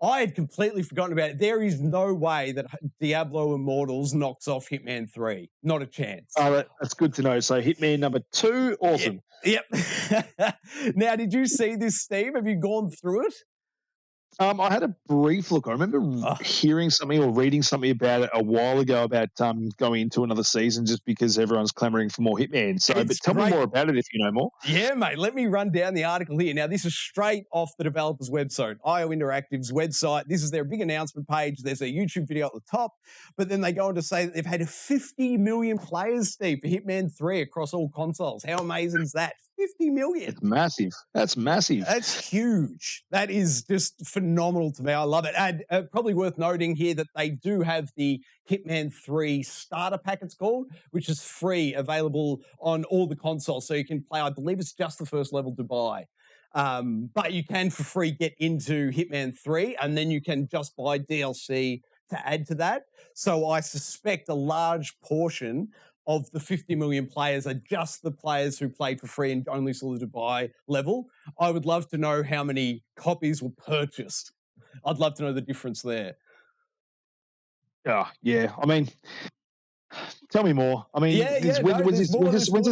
I had completely forgotten about it. There is no way that Diablo Immortals knocks off Hitman 3. Not a chance. Oh, that's good to know. So Hitman number 2, awesome. Yep. Now, did you see this, Steve? Have you gone through it? I had a brief look. I remember hearing something or reading something about it a while ago about going into another season just because everyone's clamoring for more Hitman. So, but tell me more about it if you know more. Yeah, mate. Let me run down the article here. Now, this is straight off the developer's website, IO Interactive's website. This is their big announcement page. There's a YouTube video at the top, but then they go on to say that they've had 50 million players, Steve, for Hitman 3 across all consoles. How amazing is that? 50 million. It's massive. That's massive. That's huge. That is just phenomenal to me. I love it. And probably worth noting here that they do have the Hitman 3 starter pack, it's called, which is free, available on all the consoles. So you can play, I believe it's just the first level to buy. But you can, for free, get into Hitman 3, and then you can just buy DLC to add to that. So I suspect a large portion of the 50 million players are just the players who played for free and only saw the buy level. I would love to know how many copies were purchased. I'd love to know the difference there. Yeah. I mean, tell me more. I mean, when's this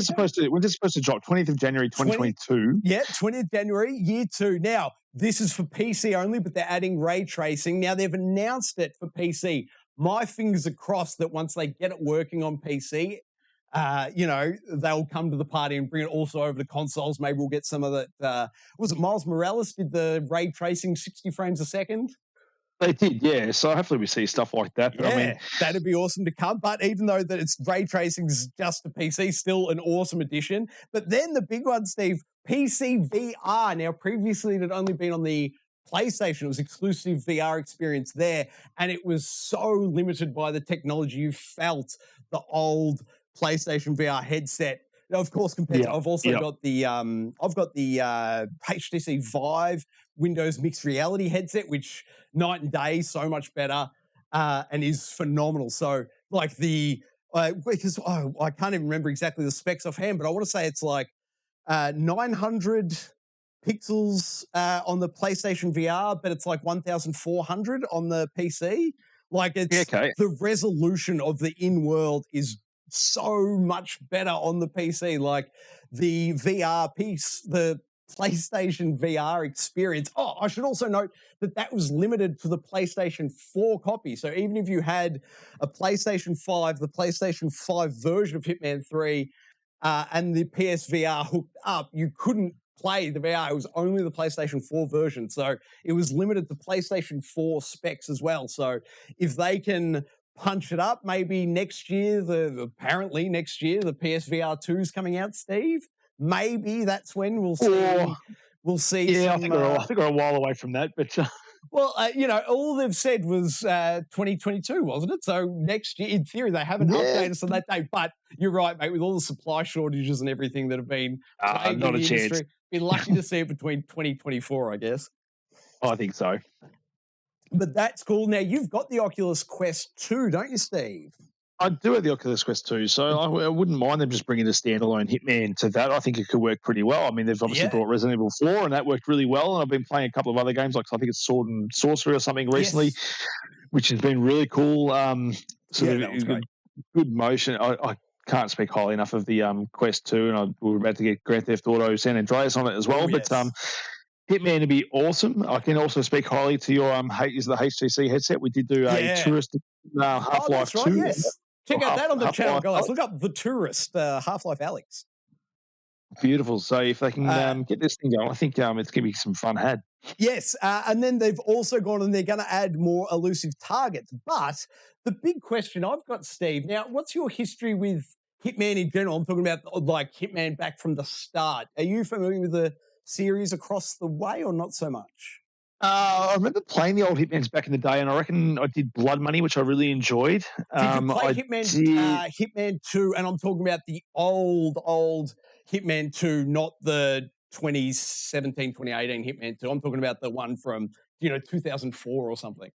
supposed to drop? 20th of January, 2022. 20th January, year 2. Now, this is for PC only, but they're adding ray tracing. Now, they've announced it for PC. My fingers are crossed that once they get it working on PC, they'll come to the party and bring it also over to consoles. Maybe we'll get some of that. Was it Miles Morales did the ray tracing 60 frames a second? They did, yeah. So hopefully we see stuff like that. But I mean, that'd be awesome to come. But even though that it's ray tracing is just a PC, still an awesome addition. But then the big one, Steve, PC VR. Now, previously it had only been on the PlayStation. It was exclusive VR experience there, and it was so limited by the technology. You felt the old PlayStation VR headset. Now, of course, compared to, I've also got the HTC Vive Windows mixed reality headset, which night and day, so much better, and is phenomenal. So, like because I can't even remember exactly the specs offhand, but I want to say it's like 900 pixels on the PlayStation VR, but it's like 1,400 on the PC. Like the resolution of the in-world is so much better on the PC. Like the VR piece, the PlayStation VR experience. Oh, I should also note that was limited to the PlayStation 4 copy. So even if you had a PlayStation 5, the PlayStation 5 version of Hitman 3, and the PSVR hooked up, you couldn't play the VR. It was only the PlayStation 4 version. So it was limited to PlayStation 4 specs as well. So if they can punch it up, maybe next year, apparently next year, the PSVR 2 is coming out, Steve. Maybe that's when we'll see. Yeah, I think we're a while away from that, but well, all they've said was 2022, wasn't it? So next year, in theory, they haven't updated us on that day. But you're right, mate. With all the supply shortages and everything that have been not a chance. Be lucky to see it between 2024, I guess. I think so. But that's cool. Now you've got the Oculus Quest 2, don't you, Steve? I do have the Oculus Quest 2, so I wouldn't mind them just bringing a standalone Hitman to that. I think it could work pretty well. I mean, they've obviously brought Resident Evil 4, and that worked really well. And I've been playing a couple of other games, like I think it's Sword and Sorcery or something recently, which has been really cool. Good motion. I can't speak highly enough of the Quest 2, and we're about to get Grand Theft Auto San Andreas on it as well. But Hitman would be awesome. I can also speak highly to your the HTC headset. We did do a tourist Half-Life 2. Yes. Check out that on the channel, guys. Look up The Tourist, Half-Life Alyx. Beautiful. So if they can get this thing going, I think it's going to be some fun had. Yes, and then they've also gone and they're going to add more elusive targets. But the big question I've got, Steve, now, what's your history with Hitman in general? I'm talking about like Hitman back from the start. Are you familiar with the series across the way or not so much? I remember playing the old Hitmans back in the day, and I reckon I did Blood Money, which I really enjoyed. Did you play Hitman 2? And I'm talking about the old Hitman 2, not the 2017, 2018 Hitman 2. I'm talking about the one from 2004 or something.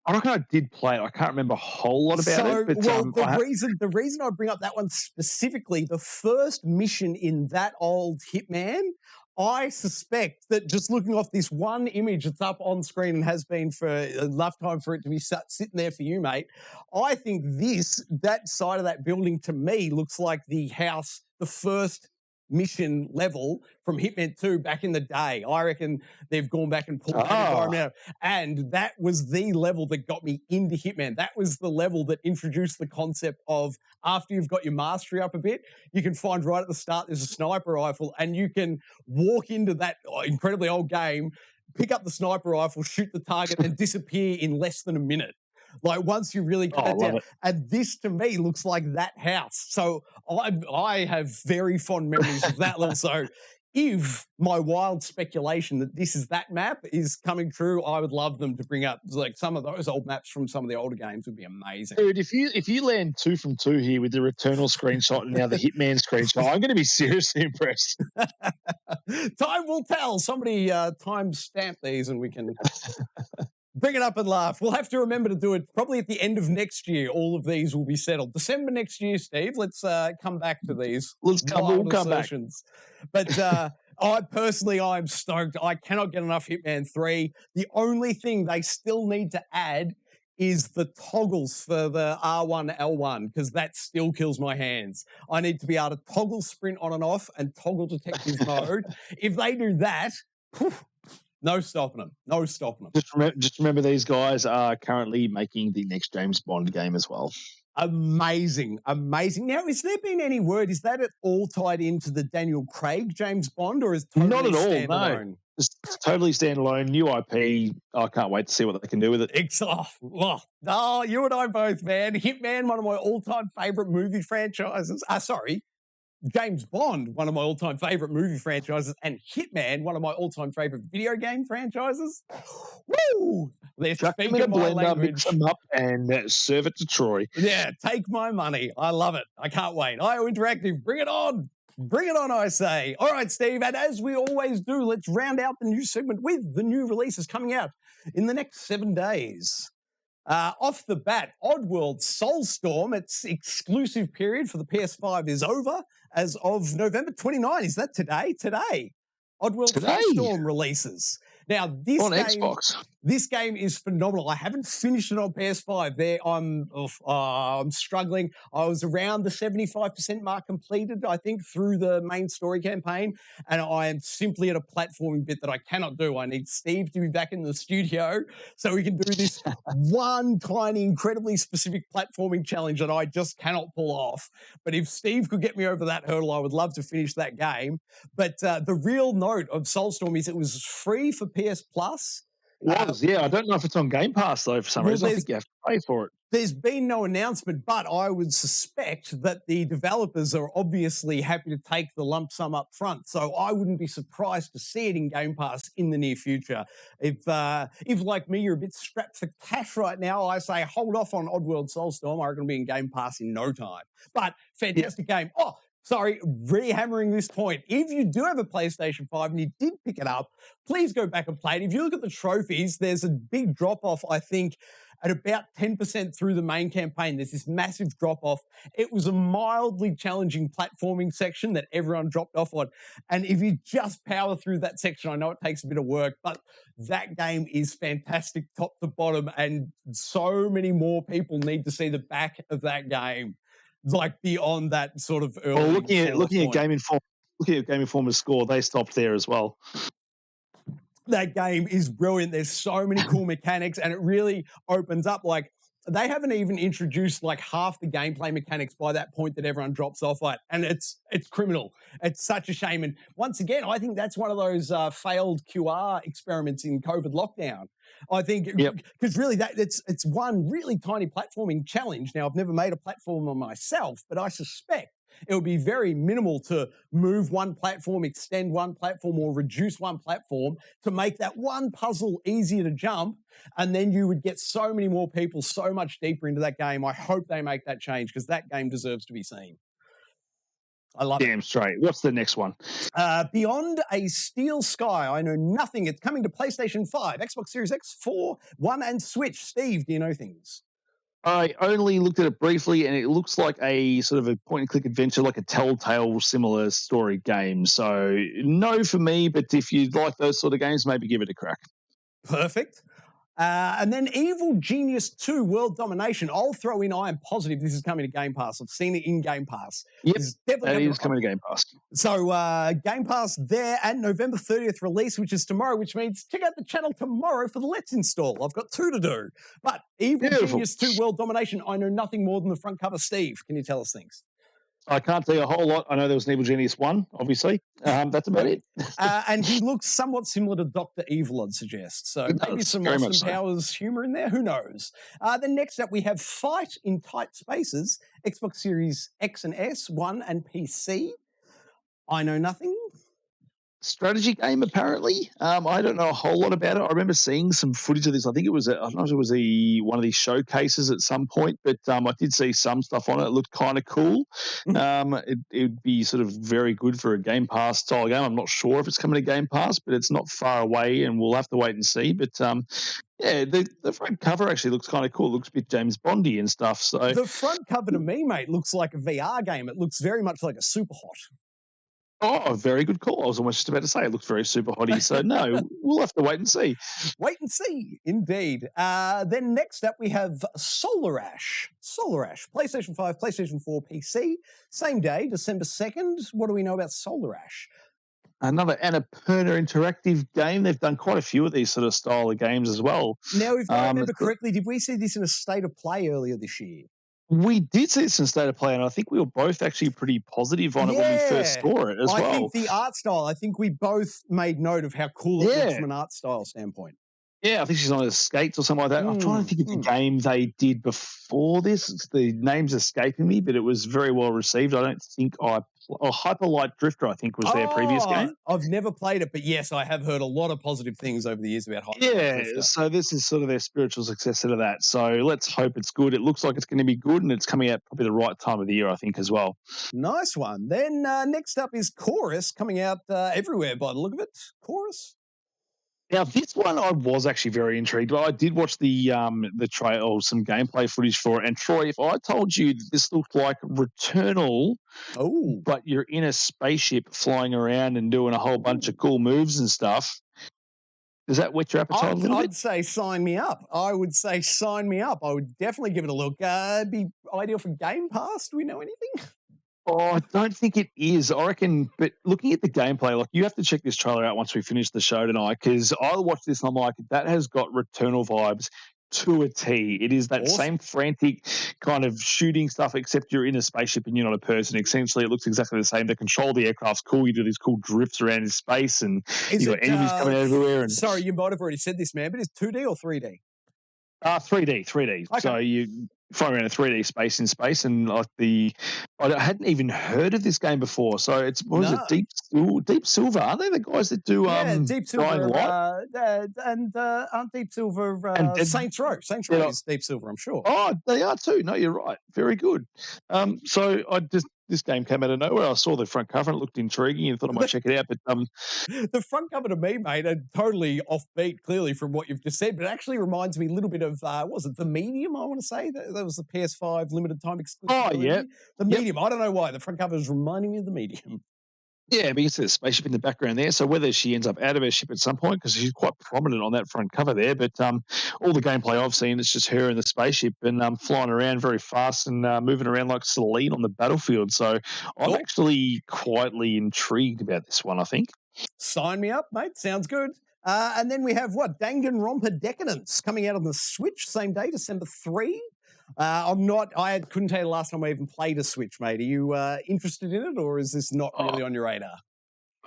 I reckon I did play it. I can't remember a whole lot about it. But, the reason I bring up that one specifically, the first mission in that old Hitman, I suspect that just looking off this one image that's up on screen and has been for enough time for it to be sitting there for you, mate, I think that side of that building to me looks like the house, the first mission level from Hitman 2 back in the day. I reckon they've gone back and pulled that environment out. And that was the level that got me into Hitman. That was the level that introduced the concept of, after you've got your mastery up a bit, you can find right at the start there's a sniper rifle, and you can walk into that incredibly old game, pick up the sniper rifle, shoot the target, and disappear in less than a minute. Like, once you really get that down. And this, to me, looks like that house. So I have very fond memories of that level. So if my wild speculation that this is that map is coming true, I would love them to bring up like some of those old maps from some of the older games. Would be amazing. Dude, if you land 2 from 2 here with the Returnal screenshot and now the Hitman screenshot, I'm going to be seriously impressed. Time will tell. Somebody time stamp these and we can bring it up and laugh. We'll have to remember to do it probably at the end of next year. All of these will be settled. December next year, Steve. Let's come back to these. We'll come back. But I'm stoked. I cannot get enough Hitman 3. The only thing they still need to add is the toggles for the R1, L1, because that still kills my hands. I need to be able to toggle sprint on and off and toggle detective mode. If they do that, no stopping them. No stopping them. Just remember, these guys are currently making the next James Bond game as well. Amazing. Now, has there been any word? Is that at all tied into the Daniel Craig James Bond, or is it totally not at all? Standalone? No, it's totally standalone. New IP. I can't wait to see what they can do with it. You and I both, man. Hitman, one of my all-time favorite movie franchises. James Bond, one of my all-time favorite movie franchises, and Hitman, one of my all-time favorite video game franchises. Woo! They're speaking my language. Mix them up and serve it to Troy. Yeah, take my money. I love it. I can't wait. IO Interactive, bring it on. Bring it on, I say. All right, Steve, and as we always do, let's round out the news segment with the new releases coming out in the next 7 days. Off the bat, Oddworld Soulstorm, its exclusive period for the PS5 is over as of November 29. Is that today? Today. Oddworld Soulstorm releases. Now, this game is phenomenal. I haven't finished it on PS5. I'm struggling. I was around the 75% mark completed, I think, through the main story campaign, and I am simply at a platforming bit that I cannot do. I need Steve to be back in the studio so we can do this one tiny, incredibly specific platforming challenge that I just cannot pull off. But if Steve could get me over that hurdle, I would love to finish that game. But the real note of Soulstorm is it was free for PS Plus. I don't know if it's on Game Pass, though, for some reason. I think you have to pay for it. There's been no announcement, but I would suspect that the developers are obviously happy to take the lump sum up front. So I wouldn't be surprised to see it in Game Pass in the near future. If like me, you're a bit strapped for cash right now, I say hold off on Oddworld Soulstorm. I reckon it'll be in Game Pass in no time. But fantastic game. Sorry, rehammering this point. If you do have a PlayStation 5 and you did pick it up, please go back and play it. If you look at the trophies, there's a big drop-off, I think, at about 10% through the main campaign. There's this massive drop-off. It was a mildly challenging platforming section that everyone dropped off on. And if you just power through that section, I know it takes a bit of work, but that game is fantastic top to bottom, and so many more people need to see the back of that game. Like beyond that sort of early. Well, looking at Game Informer's score, they stopped there as well. That game is brilliant. There's so many cool mechanics, and it really opens up. Like, they haven't even introduced like half the gameplay mechanics by that point that everyone drops off at, and it's criminal. It's such a shame. And once again, I think that's one of those failed QR experiments in COVID lockdown. I think because really it's one really tiny platforming challenge. Now, I've never made a platformer myself, but I suspect it would be very minimal to move one platform, extend one platform, or reduce one platform to make that one puzzle easier to jump. And then you would get so many more people so much deeper into that game. I hope they make that change because that game deserves to be seen. I love it. Damn straight. What's the next one? Beyond a Steel Sky, I love it. Damn straight. What's the next one? Beyond a Steel Sky, I know nothing. It's coming to PlayStation 5, Xbox Series X, 4, One, and Switch. Steve, do you know things? I only looked at it briefly, and it looks like a sort of a point-and-click adventure, like a Telltale similar story game. So no for me, but if you like those sort of games, maybe give it a crack. Perfect. And then Evil Genius 2 World Domination. I'll throw in, I am positive this is coming to Game Pass. I've seen it in Game Pass. Yep, that is coming to Game Pass. So Game Pass there and November 30th release, which is tomorrow, which means check out the channel tomorrow for the Let's Install. I've got 2 to do. But Evil Genius 2 World Domination, I know nothing more than the front cover. Steve, can you tell us things? I can't tell you a whole lot. I know there was an Evil Genius 1, obviously. That's about it. And he looks somewhat similar to Dr. Evil, I'd suggest. So maybe some Austin Powers humor in there. Who knows? Then next up, we have Fight in Tight Spaces, Xbox Series X and S, One, and PC. I know nothing. Strategy game, apparently. I don't know a whole lot about it. I remember seeing some footage of this. I think it was, I don't know if it was one of these showcases at some point, but I did see some stuff on it. It looked kind of cool. It would be sort of very good for a Game Pass style game. I'm not sure if it's coming to Game Pass, but it's not far away, and we'll have to wait and see. But yeah, the front cover actually looks kind of cool. It looks a bit James Bondy and stuff. So the front cover to me, mate, looks like a VR game. It looks very much like a Super Hot. Oh, very good call. I was almost just about to say it looks very super hotty. So no, we'll have to wait and see. Wait and see, indeed. Then next up we have Solar Ash. Solar Ash, PlayStation 5, PlayStation 4, PC. Same day, December 2nd. What do we know about Solar Ash? Another Annapurna interactive game. They've done quite a few of these sort of style of games as well. Now, if I remember correctly, did we see this in a State of Play earlier this year? We did see this in State of Play, and I think we were both actually pretty positive on it when we first saw it as well. I think the art style, I think we both made note of how cool it looks from an art style standpoint. Yeah, I think she's on her skates or something like that. I'm trying to think of the game they did before this. The name's escaping me, but it was very well received. I don't think Hyper Light Drifter, I think, was their previous game. I've never played it, but yes, I have heard a lot of positive things over the years about Hyper Light Drifter. Yeah, so this is sort of their spiritual successor to that. So let's hope it's good. It looks like it's going to be good, and it's coming out probably the right time of the year, I think, as well. Nice one. Then next up is Chorus, coming out everywhere by the look of it. Chorus. Now, this one I was actually very intrigued. I did watch the trail or some gameplay footage for it. And Troy, if I told you that this looked like Returnal, but you're in a spaceship flying around and doing a whole bunch of cool moves and stuff, does that whet your appetite a little bit? I'd say sign me up. I would say sign me up. I would definitely give it a look. It'd be ideal for Game Pass. Do we know anything? Oh, I don't think it is. I reckon, but looking at the gameplay, like you have to check this trailer out once we finish the show tonight, because I watched this and I'm like, that has got Returnal vibes to a T. It is that same frantic kind of shooting stuff, except you're in a spaceship and you're not a person. Essentially, it looks exactly the same. The control of the aircraft's cool. You do these cool drifts around in space, and you've got enemies coming out everywhere. And sorry, you might have already said this, man, but is 2D or 3D? 3D. Okay. So you fly around a 3D space in space, and like I hadn't even heard of this game before. So it's Deep Silver? Are they the guys that do Deep Silver and aren't Deep Silver Saints Row? Saints Row is Deep Silver, I'm sure. Oh, they are too. No, you're right. Very good. So this game came out of nowhere. I saw the front cover and it looked intriguing and thought I might check it out. But the front cover to me, mate, are totally offbeat, clearly, from what you've just said. But it actually reminds me a little bit of, was it The Medium, I want to say? That was the PS5 limited time exclusive. Oh, yeah. The Medium. I don't know why. The front cover is reminding me of The Medium. Yeah, because there's a spaceship in the background there. So whether she ends up out of her ship at some point, because she's quite prominent on that front cover there, but all the gameplay I've seen, it's just her in the spaceship and flying around very fast and moving around like Celine on the battlefield. So I'm actually quietly intrigued about this one, I think. Sign me up, mate. Sounds good. And then we have Danganronpa Decadence coming out on the Switch, same day, December 3. I couldn't tell you the last time I even played a Switch, mate. Are you interested in it, or is this not really on your radar?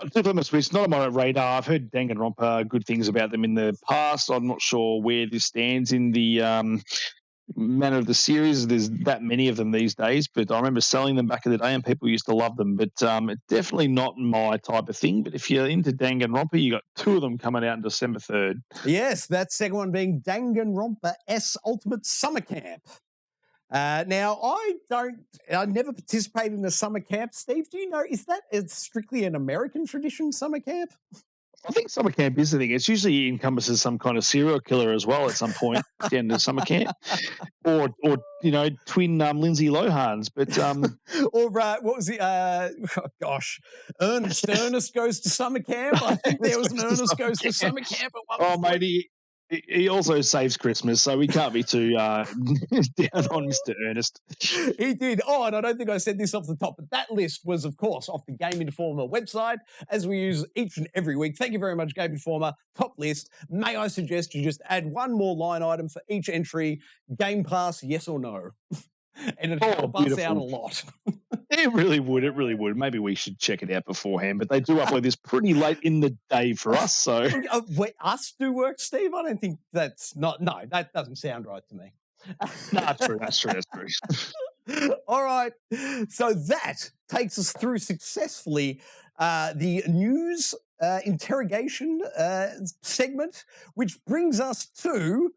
It's not on my radar. I've heard Danganronpa good things about them in the past. I'm not sure where this stands in the manner of the series. There's that many of them these days, but I remember selling them back in the day and people used to love them, but it's definitely not my type of thing. But if you're into Danganronpa, you got 2 of them coming out on December 3rd. Yes, that second one being Danganronpa S Ultimate Summer Camp. Now, I never participated in a summer camp. Steve, do you know, is that strictly an American tradition, summer camp? I think summer camp is the thing. It's usually encompasses some kind of serial killer as well at some point at the end of summer camp, or twin Lindsay Lohans. But or what was it? Oh gosh, Ernest goes to summer camp. I think there was an Ernest goes to summer camp at one point. Mate, he also saves Christmas, so we can't be too down on Mr. Ernest. He did. Oh, and I don't think I said this off the top, but that list was, of course, off the Game Informer website, as we use each and every week. Thank you very much, Game Informer. Top list. May I suggest you just add one more line item for each entry? Game Pass, yes or no? And it'll help us out a lot. It really would. It really would. Maybe we should check it out beforehand, but they do upload this pretty late in the day for us. So, wait, us do work, Steve? I don't think that's not. No, that doesn't sound right to me. No, that's true. That's true. All right. So that takes us through successfully the news interrogation segment, which brings us to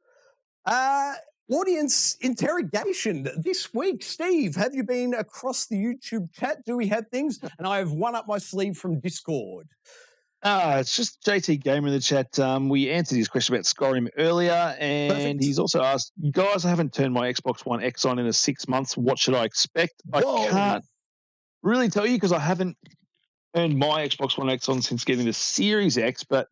audience interrogation this week. Steve, have you been across the YouTube chat? Do we have things? And I have one up my sleeve from Discord. It's just JT Gamer in the chat. We answered his question about Skyrim earlier, and Perfect. He's also asked, guys, I haven't turned my Xbox One X on in 6 months. What should I expect? Whoa. I can't really tell you because I haven't turned my Xbox One X on since getting the Series X, but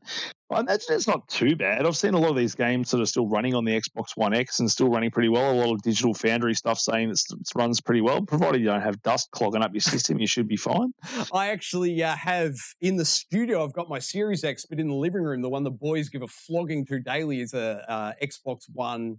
I imagine it's not too bad. I've seen a lot of these games that are still running on the Xbox One X and still running pretty well. A lot of Digital Foundry stuff saying it runs pretty well. Provided you don't have dust clogging up your system, you should be fine. I actually have in the studio, I've got my Series X, but in the living room, the one the boys give a flogging to daily is a Xbox One.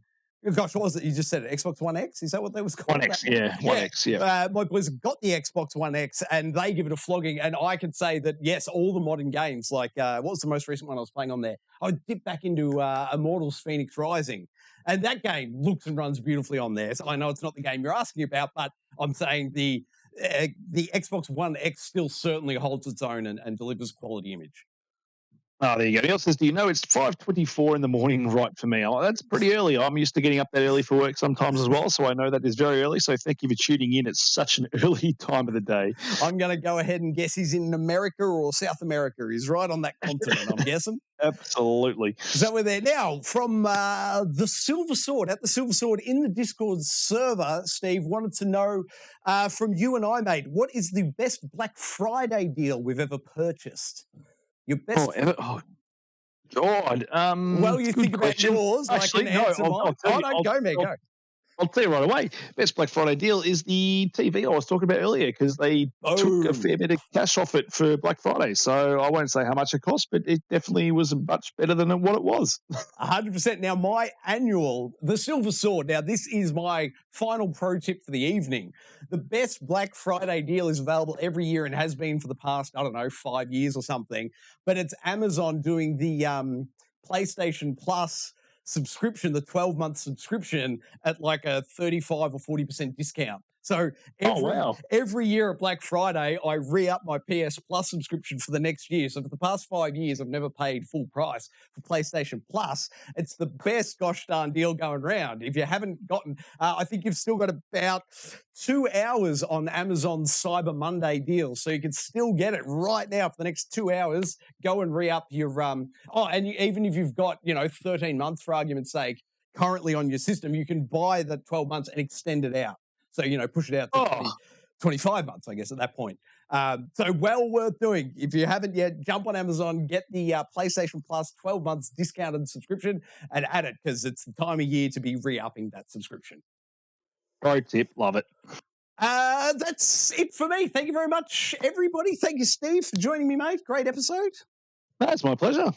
Gosh, what was it? You just said it. Xbox One X? Is that what they was called? One X, yeah. One X, yeah. My boys got the Xbox One X and they give it a flogging. And I can say that, yes, all the modern games, like what was the most recent one I was playing on there? I dipped back into Immortals Phoenix Rising. And that game looks and runs beautifully on there. So I know it's not the game you're asking about, but I'm saying the Xbox One X still certainly holds its own and delivers quality image. Oh, there you go. Neil says, do you know it's 5:24 in the morning right for me? Oh, that's pretty early. I'm used to getting up that early for work sometimes as well, so I know that is very early. So thank you for tuning in. It's such an early time of the day. I'm going to go ahead and guess he's in America or South America. He's right on that continent, I'm guessing. Absolutely. So we're there. Now, from the Silver Sword, at the Silver Sword in the Discord server, Steve wanted to know from you and I, mate, what is the best Black Friday deal we've ever purchased? Your best. Oh, God. Well, you think question. About yours. Actually, I can answer mine. Go, mate, go. I'll tell you right away. Best Black Friday deal is the TV I was talking about earlier because they took a fair bit of cash off it for Black Friday. So I won't say how much it cost, but it definitely was much better than what it was. 100%. Now, my annual, the Silver Sword. Now, this is my final pro tip for the evening. The best Black Friday deal is available every year and has been for the past, 5 years or something. But it's Amazon doing the PlayStation Plus subscription, the 12-month subscription at like a 35 or 40% discount. So every year at Black Friday, I re-up my PS Plus subscription for the next year. So for the past 5 years, I've never paid full price for PlayStation Plus. It's the best gosh darn deal going around. If you haven't gotten, I think you've still got about 2 hours on Amazon's Cyber Monday deal. So you can still get it right now for the next 2 hours. Go and re-up your, even if you've got, 13 months for argument's sake, currently on your system, you can buy the 12 months and extend it out. So, push it out to 25 months, I guess, at that point. So well worth doing. If you haven't yet, jump on Amazon, get the PlayStation Plus 12 months discounted subscription and add it because it's the time of year to be re-upping that subscription. Great tip. Love it. That's it for me. Thank you very much, everybody. Thank you, Steve, for joining me, mate. Great episode. That's my pleasure.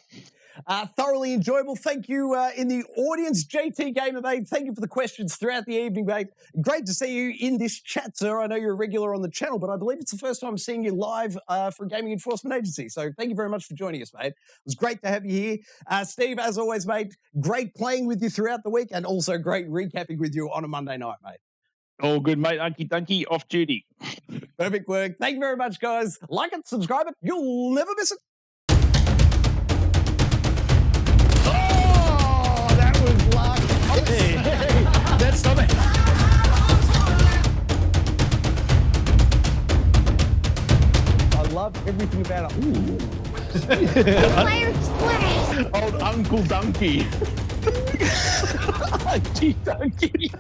Thoroughly enjoyable. Thank you in the audience, JT Gamer, mate. Thank you for the questions throughout the evening, mate. Great to see you in this chat, sir. I know you're a regular on the channel, but I believe it's the first time seeing you live for Gaming Enforcement Agency. So thank you very much for joining us, mate. It was great to have you here. Steve, as always, mate, great playing with you throughout the week and also great recapping with you on a Monday night, mate. All good, mate. Unky dunky, off duty. Perfect work. Thank you very much, guys. Like it, subscribe it. You'll never miss it. That was luck. Hey, that's something. love everything about it. Ooh. Fire splash! Old Uncle Donkey. Donkey.